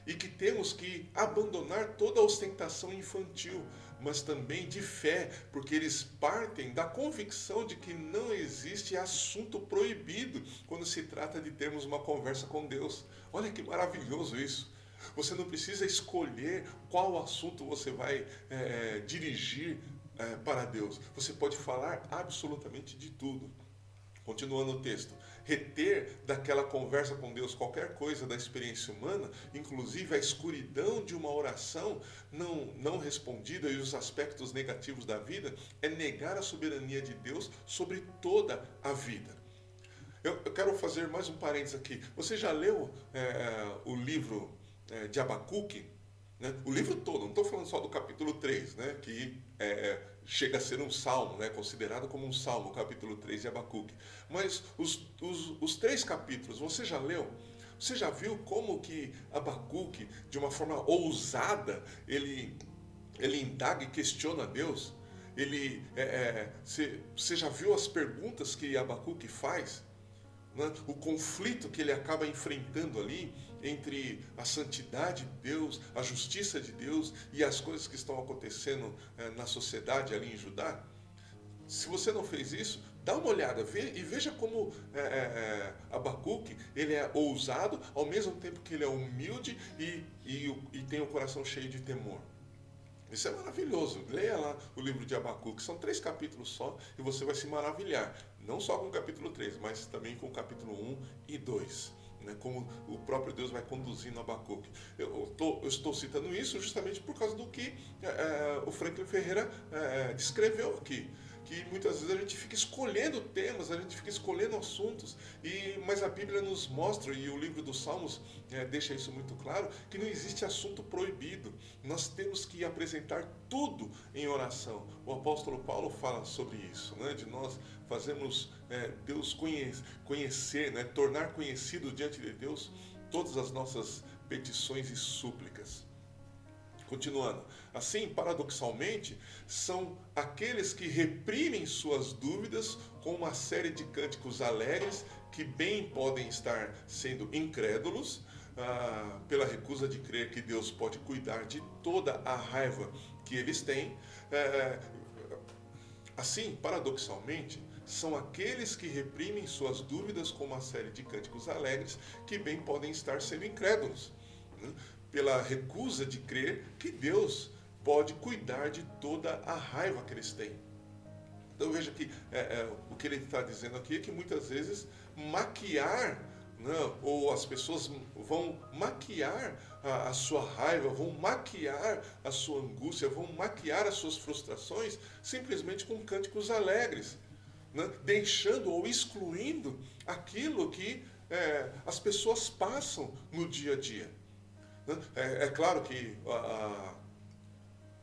e que temos que abandonar toda a ostentação infantil, mas também de fé, porque eles partem da convicção de que não existe assunto proibido quando se trata de termos uma conversa com Deus. Olha que maravilhoso isso! Você não precisa escolher qual assunto você vai dirigir para Deus. Você pode falar absolutamente de tudo. Continuando o texto, reter daquela conversa com Deus qualquer coisa da experiência humana, inclusive a escuridão de uma oração não respondida e os aspectos negativos da vida, é negar a soberania de Deus sobre toda a vida. Eu quero fazer mais um parênteses aqui. Você já leu o livro de Abacuque? Né? O livro todo, não estou falando só do capítulo 3, né? Que chega a ser um salmo, né? Considerado como um salmo, o capítulo 3 de Abacuque. Mas os 3 capítulos, você já leu? Você já viu como que Abacuque, de uma forma ousada, ele indaga e questiona Deus? Você já viu as perguntas que Abacuque faz? Né? O conflito que ele acaba enfrentando ali entre a santidade de Deus, a justiça de Deus e as coisas que estão acontecendo na sociedade ali em Judá. Se você não fez isso, dá uma olhada e veja como Abacuque ele é ousado, ao mesmo tempo que ele é humilde e tem o coração cheio de temor. Isso é maravilhoso. Leia lá o livro de Abacuque. São 3 capítulos só e você vai se maravilhar. Não só com o capítulo 3, mas também com o capítulo 1 e 2. Né? Como o próprio Deus vai conduzindo Abacuque. Eu estou citando isso justamente por causa do que o Franklin Ferreira descreveu aqui. Que muitas vezes a gente fica escolhendo temas, a gente fica escolhendo assuntos, mas a Bíblia nos mostra, e o livro dos Salmos deixa isso muito claro, que não existe assunto proibido. Nós temos que apresentar tudo em oração. O apóstolo Paulo fala sobre isso, né? De nós fazermos Deus conhecer, né? Tornar conhecido diante de Deus todas as nossas petições e súplicas. Continuando, assim, paradoxalmente, são aqueles que reprimem suas dúvidas com uma série de cânticos alegres que bem podem estar sendo incrédulos pela recusa de crer que Deus pode cuidar de toda a raiva que eles têm. Assim, paradoxalmente, são aqueles que reprimem suas dúvidas com uma série de cânticos alegres que bem podem estar sendo incrédulos, né? Pela recusa de crer que Deus pode cuidar de toda a raiva que eles têm. Então veja que o que ele está dizendo aqui é que muitas vezes maquiar, né, ou as pessoas vão maquiar a sua raiva, vão maquiar a sua angústia, vão maquiar as suas frustrações simplesmente com cânticos alegres, né, deixando ou excluindo aquilo que as pessoas passam no dia a dia. É claro que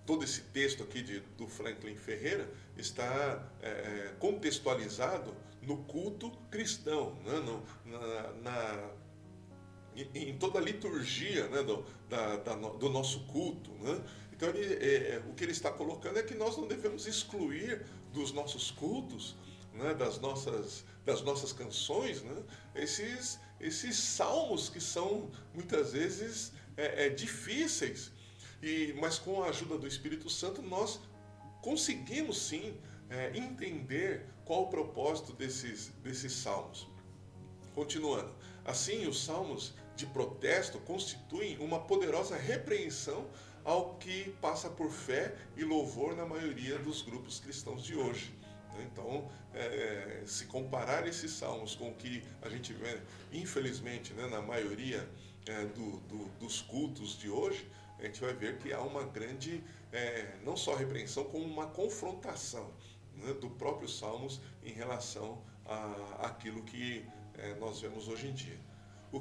todo esse texto aqui do Franklin Ferreira está contextualizado no culto cristão, né? Em toda a liturgia, né? do nosso culto. Né? Então o que ele está colocando é que nós não devemos excluir dos nossos cultos, né? das nossas canções, né? esses salmos que são muitas vezes difíceis, mas com a ajuda do Espírito Santo nós conseguimos sim entender qual o propósito desses salmos. Continuando, assim os salmos de protesto constituem uma poderosa repreensão ao que passa por fé e louvor na maioria dos grupos cristãos de hoje. Então, se comparar esses salmos com o que a gente vê, infelizmente, né, na maioria dos cultos de hoje, a gente vai ver que há uma grande, não só repreensão, como uma confrontação, né, do próprio Salmos em relação àquilo que nós vemos hoje em dia. O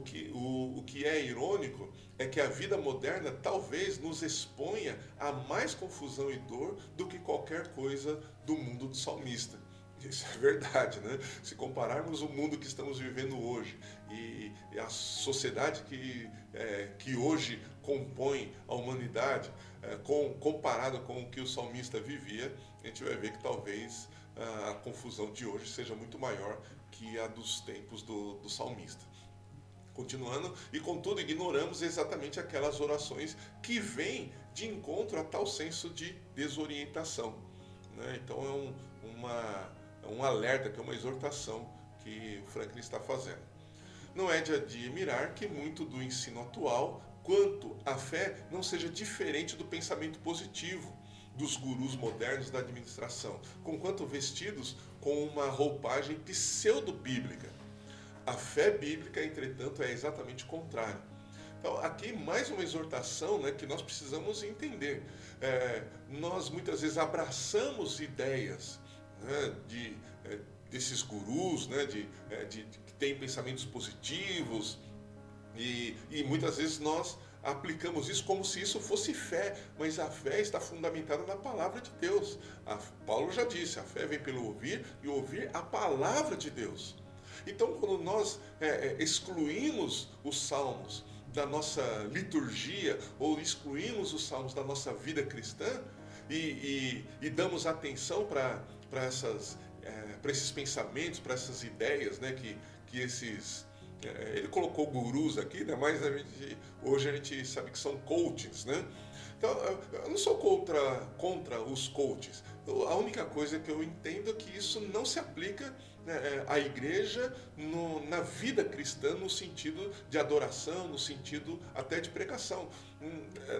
que é irônico é que a vida moderna talvez nos exponha a mais confusão e dor do que qualquer coisa do mundo do salmista. Isso é verdade, né? Se compararmos o mundo que estamos vivendo hoje e a sociedade que hoje compõe a humanidade, comparado com o que o salmista vivia, a gente vai ver que talvez a confusão de hoje seja muito maior que a dos tempos do salmista. Continuando, e contudo ignoramos exatamente aquelas orações que vêm de encontro a tal senso de desorientação, né? Então é um alerta, que é uma exortação que o Franklin está fazendo. Não é de admirar que muito do ensino atual quanto a fé não seja diferente do pensamento positivo dos gurus modernos da administração, conquanto vestidos com uma roupagem pseudo-bíblica. A fé bíblica, entretanto, é exatamente o contrário. Então, aqui mais uma exortação, né, que nós precisamos entender. Nós muitas vezes abraçamos ideias, né, desses gurus, né, que têm pensamentos positivos, e muitas vezes nós aplicamos isso como se isso fosse fé, mas a fé está fundamentada na palavra de Deus. Paulo já disse, a fé vem pelo ouvir e ouvir a palavra de Deus. Então, quando nós excluímos os salmos da nossa liturgia, ou excluímos os salmos da nossa vida cristã, e damos atenção para esses pensamentos, para essas ideias, né, que esses... Ele colocou gurus aqui, né, mas hoje a gente sabe que são coaches, né? Então, eu não sou contra os coaches. A única coisa que eu entendo é que isso não se aplica, né, à igreja na vida cristã, no sentido de adoração, no sentido até de pregação.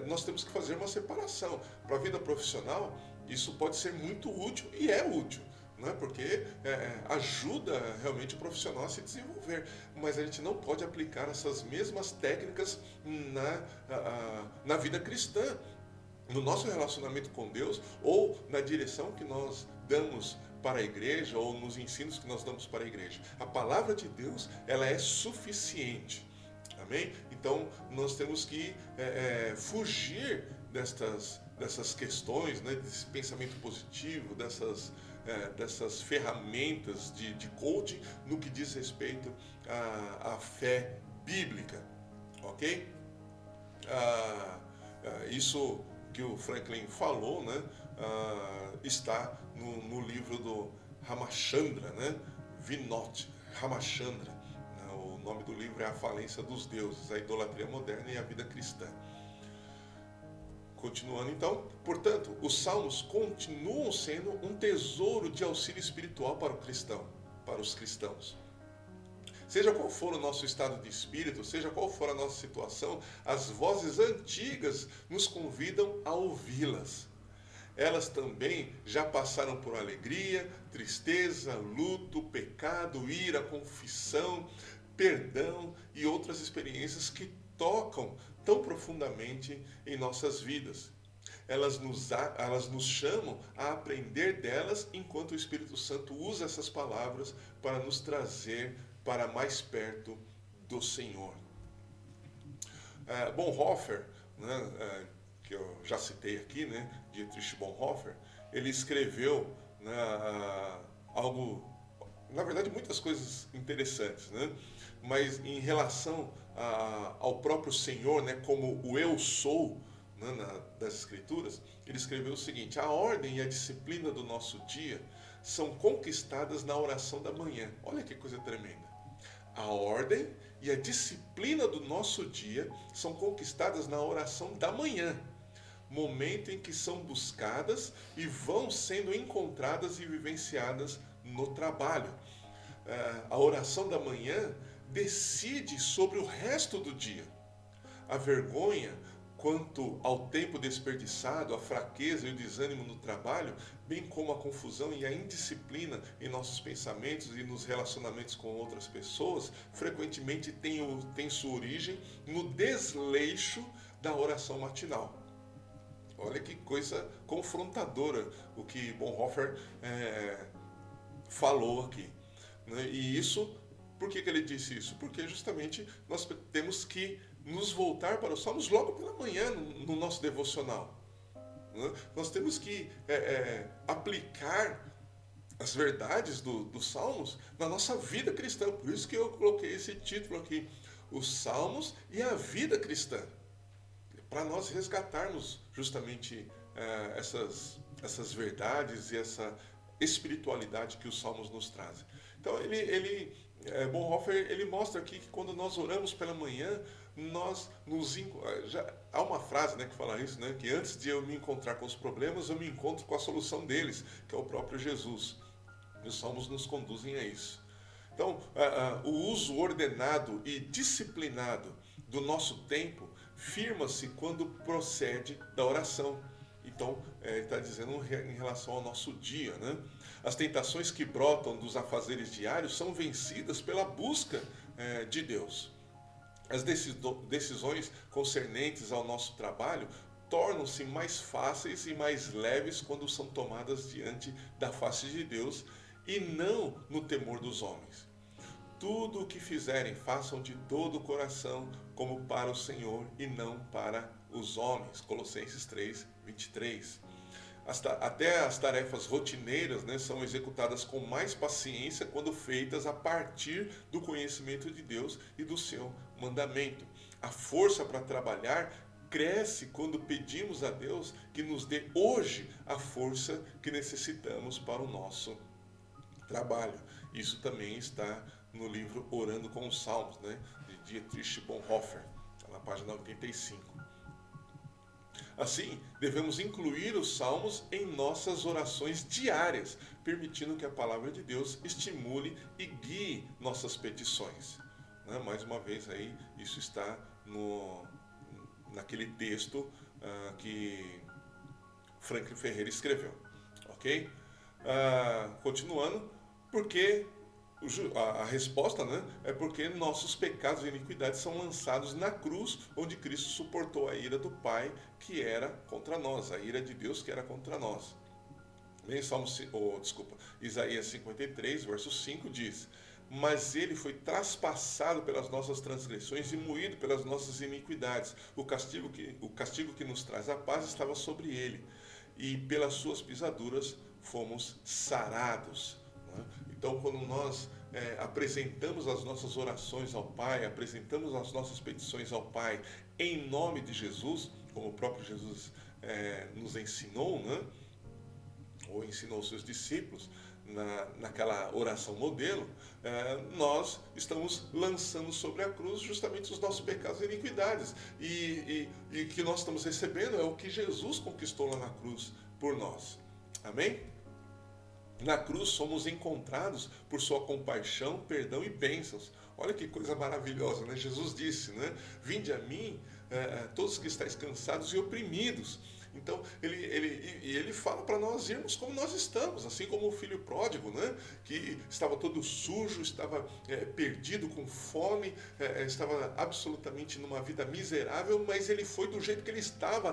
Nós temos que fazer uma separação. Para a vida profissional, isso pode ser muito útil e é útil, né? Porque ajuda realmente o profissional a se desenvolver, mas a gente não pode aplicar essas mesmas técnicas na vida cristã, no nosso relacionamento com Deus, ou na direção que nós damos para a igreja, ou nos ensinos que nós damos para a igreja. A palavra de Deus, ela é suficiente. Amém? Então, nós temos que fugir dessas questões, né, desse pensamento positivo, dessas ferramentas de coaching no que diz respeito à fé bíblica. Ok? Isso que o Franklin falou, né, está no livro do Ramachandra, né, Vinod Ramachandra. O nome do livro é A Falência dos Deuses, a Idolatria Moderna e a Vida Cristã. Continuando então, portanto, os salmos continuam sendo um tesouro de auxílio espiritual para os cristãos. Seja qual for o nosso estado de espírito, seja qual for a nossa situação, as vozes antigas nos convidam a ouvi-las. Elas também já passaram por alegria, tristeza, luto, pecado, ira, confissão, perdão e outras experiências que tocam tão profundamente em nossas vidas. Elas nos chamam a aprender delas, enquanto o Espírito Santo usa essas palavras para nos trazer para mais perto do Senhor. Bonhoeffer, né, que eu já citei aqui, né, Dietrich Bonhoeffer, ele escreveu, né, algo, na verdade muitas coisas interessantes, né, mas em relação ao próprio Senhor, né, como o eu sou, né, das Escrituras, ele escreveu o seguinte: a ordem e a disciplina do nosso dia são conquistadas na oração da manhã. Olha que coisa tremenda. A ordem e a disciplina do nosso dia são conquistadas na oração da manhã, momento em que são buscadas e vão sendo encontradas e vivenciadas no trabalho. A oração da manhã decide sobre o resto do dia. A vergonha quanto ao tempo desperdiçado, a fraqueza e o desânimo no trabalho, bem como a confusão e a indisciplina em nossos pensamentos e nos relacionamentos com outras pessoas, frequentemente tem sua origem no desleixo da oração matinal. Olha que coisa confrontadora o que Bonhoeffer falou aqui, né? E isso, por que ele disse isso? Porque justamente nós temos que nos voltar para os salmos logo pela manhã no nosso devocional, né? Nós temos que aplicar as verdades dos salmos na nossa vida cristã. Por isso que eu coloquei esse título aqui, os salmos e a vida cristã, para nós resgatarmos justamente essas verdades e essa espiritualidade que os salmos nos trazem. Então Bonhoeffer ele mostra aqui que quando nós oramos pela manhã, há uma frase, né, que fala isso, né, que antes de eu me encontrar com os problemas, eu me encontro com a solução deles, que é o próprio Jesus. E os salmos nos conduzem a isso. Então, o uso ordenado e disciplinado do nosso tempo firma-se quando procede da oração. Então, ele está dizendo em relação ao nosso dia, né? As tentações que brotam dos afazeres diários são vencidas pela busca de Deus. As decisões concernentes ao nosso trabalho tornam-se mais fáceis e mais leves quando são tomadas diante da face de Deus e não no temor dos homens. Tudo o que fizerem, façam de todo o coração, como para o Senhor e não para os homens. Colossenses 3, 23. Até as tarefas rotineiras, né, são executadas com mais paciência quando feitas a partir do conhecimento de Deus e do seu mandamento. A força para trabalhar cresce quando pedimos a Deus que nos dê hoje a força que necessitamos para o nosso trabalho. Isso também está no livro Orando com os Salmos, né, de Dietrich Bonhoeffer, na página 85. Assim, devemos incluir os salmos em nossas orações diárias, permitindo que a palavra de Deus estimule e guie nossas petições. Mais uma vez, aí, isso está naquele texto que Franklin Ferreira escreveu. Ok? Continuando, porque a resposta, né, é porque nossos pecados e iniquidades são lançados na cruz, onde Cristo suportou a ira do Pai que era contra nós, a ira de Deus que era contra nós. Isaías 53, verso 5 diz: mas ele foi traspassado pelas nossas transgressões e moído pelas nossas iniquidades. O castigo que nos traz a paz estava sobre ele, e pelas suas pisaduras fomos sarados. Então, quando nós apresentamos as nossas orações ao Pai, apresentamos as nossas petições ao Pai em nome de Jesus, como o próprio Jesus nos ensinou, né? Ou ensinou aos seus discípulos, naquela oração modelo, nós estamos lançando sobre a cruz justamente os nossos pecados e iniquidades. E o que nós estamos recebendo é o que Jesus conquistou lá na cruz por nós. Amém? Na cruz somos encontrados por sua compaixão, perdão e bênçãos. Olha que coisa maravilhosa, né? Jesus disse, né? Vinde a mim, todos que estáis cansados e oprimidos. Então, ele fala para nós irmos como nós estamos, assim como o filho pródigo, né? Que estava todo sujo, estava perdido, com fome, estava absolutamente numa vida miserável, mas ele foi do jeito que ele estava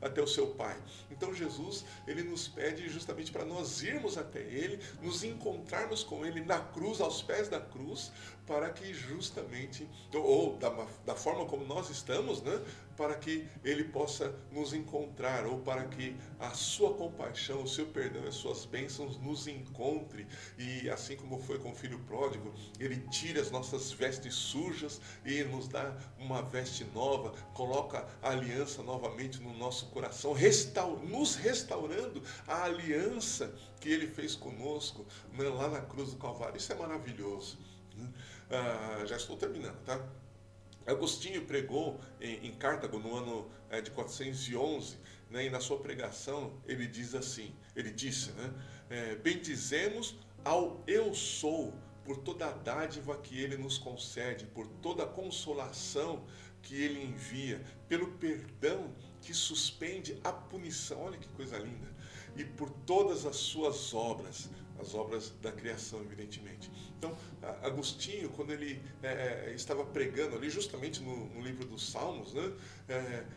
até o seu pai. Então, Jesus, ele nos pede justamente para nós irmos até ele, nos encontrarmos com ele na cruz, aos pés da cruz, para que justamente, ou da forma como nós estamos, né? Para que ele possa nos encontrar, ou para que a sua compaixão, o seu perdão e as suas bênçãos nos encontre. E assim como foi com o filho pródigo, ele tira as nossas vestes sujas e nos dá uma veste nova, coloca a aliança novamente no nosso coração, nos restaurando a aliança que ele fez conosco, né, lá na cruz do Calvário. Isso é maravilhoso. Já estou terminando, tá? Agostinho pregou em Cartago no ano de 411, né, e na sua pregação ele disse, né, bendizemos ao Eu Sou por toda a dádiva que ele nos concede, por toda a consolação que ele envia, pelo perdão que suspende a punição, olha que coisa linda, e por todas as suas obras, as obras da criação, evidentemente. Então, Agostinho, quando ele estava pregando ali, justamente no livro dos Salmos, né,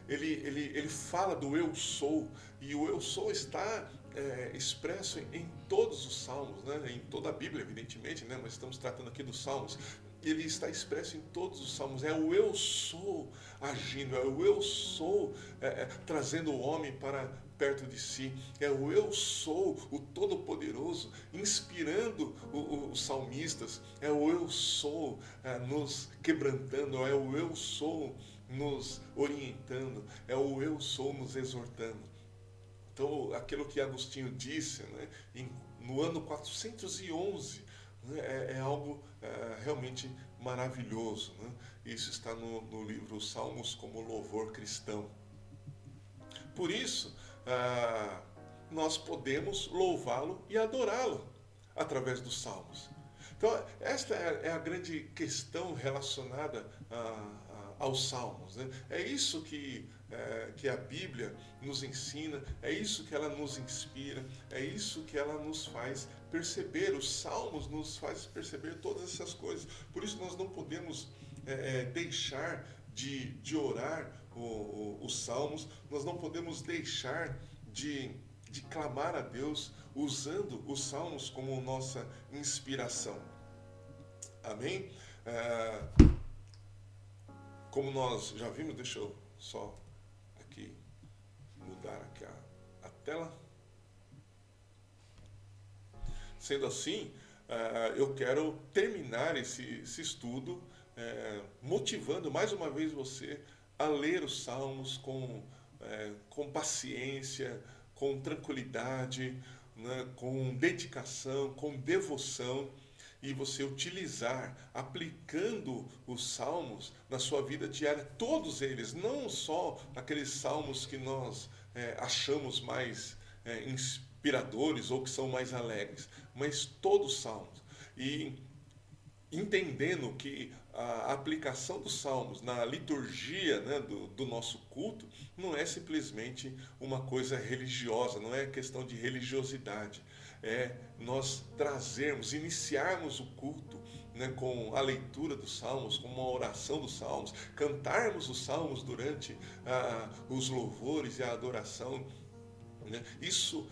ele fala do Eu Sou, e o Eu Sou está expresso em todos os Salmos, né, em toda a Bíblia, evidentemente, né, mas estamos tratando aqui dos Salmos. Ele está expresso em todos os salmos, é o Eu Sou agindo, é o Eu Sou trazendo o homem para perto de si, é o Eu Sou, o Todo-Poderoso, inspirando os salmistas, é o Eu Sou nos quebrantando, é o Eu Sou nos orientando, é o Eu Sou nos exortando. Então, aquilo que Agostinho disse, né, no ano 411, é algo realmente maravilhoso, né? Isso está no livro Salmos como Louvor Cristão. Por isso, nós podemos louvá-lo e adorá-lo através dos salmos. Então, esta é a grande questão relacionada aos salmos, né? É isso que a Bíblia nos ensina, é isso que ela nos inspira, é isso que ela nos faz perceber. Os salmos nos faz perceber todas essas coisas. Por isso nós não podemos deixar de orar os salmos, nós não podemos deixar de clamar a Deus usando os salmos como nossa inspiração. Amém? Como nós já vimos, deixa eu só aqui mudar aqui a tela. Sendo assim, eu quero terminar esse estudo motivando mais uma vez você a ler os salmos com paciência, com tranquilidade, né, com dedicação, com devoção, e você utilizar, aplicando os salmos na sua vida diária, todos eles, não só aqueles salmos que nós achamos mais inspiradores ou que são mais alegres, mas todos os salmos. E entendendo que a aplicação dos salmos na liturgia, né, do nosso culto não é simplesmente uma coisa religiosa, não é questão de religiosidade, é nós trazermos, iniciarmos o culto, né, com a leitura dos salmos, com uma oração dos salmos, cantarmos os salmos durante os louvores e a adoração, né? Isso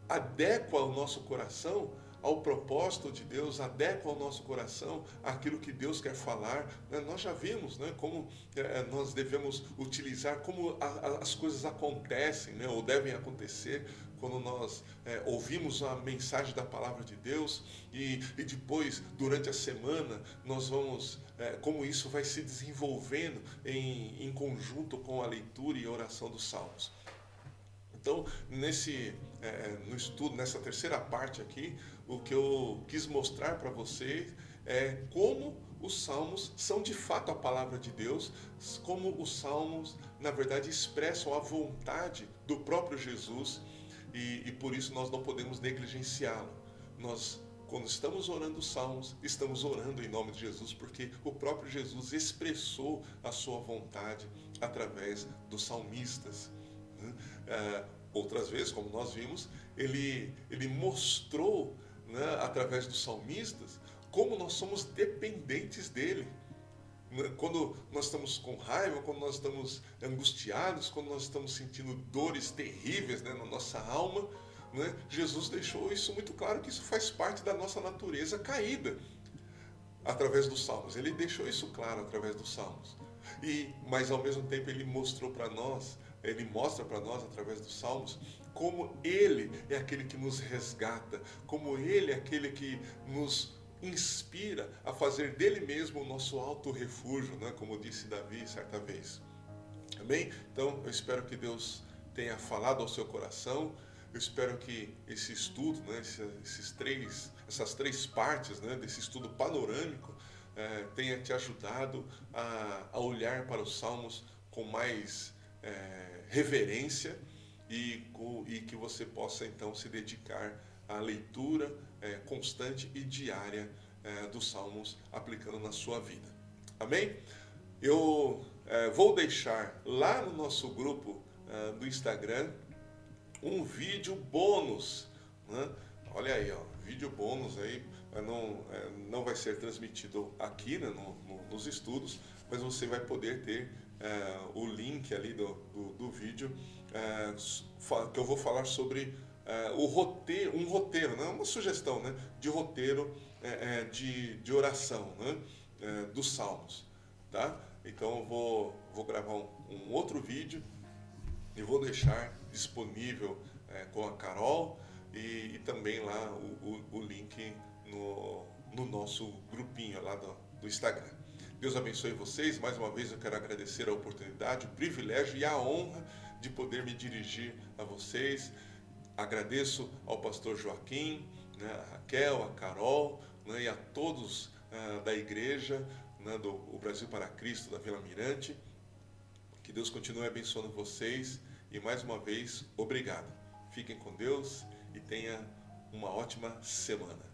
adequa o nosso coração ao propósito de Deus, adequa ao nosso coração aquilo que Deus quer falar. Nós já vimos, né, como nós devemos utilizar, como as coisas acontecem, né, ou devem acontecer quando nós ouvimos a mensagem da palavra de Deus e depois, durante a semana, nós vamos, como isso vai se desenvolvendo em conjunto com a leitura e a oração dos salmos. Então, no estudo, nessa terceira parte aqui, o que eu quis mostrar para vocês é como os salmos são de fato a palavra de Deus, como os salmos, na verdade, expressam a vontade do próprio Jesus e por isso nós não podemos negligenciá-lo. Nós, quando estamos orando os salmos, estamos orando em nome de Jesus, porque o próprio Jesus expressou a sua vontade através dos salmistas. Outras vezes, como nós vimos, ele mostrou, né, através dos salmistas, como nós somos dependentes dele. Quando nós estamos com raiva, quando nós estamos angustiados, quando nós estamos sentindo dores terríveis, né, na nossa alma, né, Jesus deixou isso muito claro, que isso faz parte da nossa natureza caída, através dos salmos. Ele deixou isso claro através dos salmos. Mas ao mesmo tempo ele mostra para nós, através dos salmos, como ele é aquele que nos resgata, como ele é aquele que nos inspira a fazer dele mesmo o nosso alto refúgio, né? Como disse Davi certa vez. Amém? Então eu espero que Deus tenha falado ao seu coração. Eu espero que esse estudo, né, essas três partes, né, desse estudo panorâmico tenha te ajudado a olhar para os salmos com mais reverência e que você possa então se dedicar à leitura constante e diária dos salmos, aplicando na sua vida. Amém? Eu vou deixar lá no nosso grupo do Instagram um vídeo bônus, né? Olha aí, ó, vídeo bônus aí, não vai ser transmitido aqui, né, nos estudos, mas você vai poder ter o link ali do vídeo, que eu vou falar sobre um roteiro, né, uma sugestão, né, de roteiro de oração, né, dos salmos, tá? Então eu vou gravar um outro vídeo e vou deixar disponível com a Carol e também lá o link no nosso grupinho lá do Instagram. Deus abençoe vocês. Mais uma vez eu quero agradecer a oportunidade, o privilégio e a honra de poder me dirigir a vocês. Agradeço ao pastor Joaquim, né, a Raquel, a Carol, né, e a todos da igreja, né, do Brasil para Cristo, da Vila Mirante. Que Deus continue abençoando vocês e mais uma vez, obrigado. Fiquem com Deus e tenha uma ótima semana.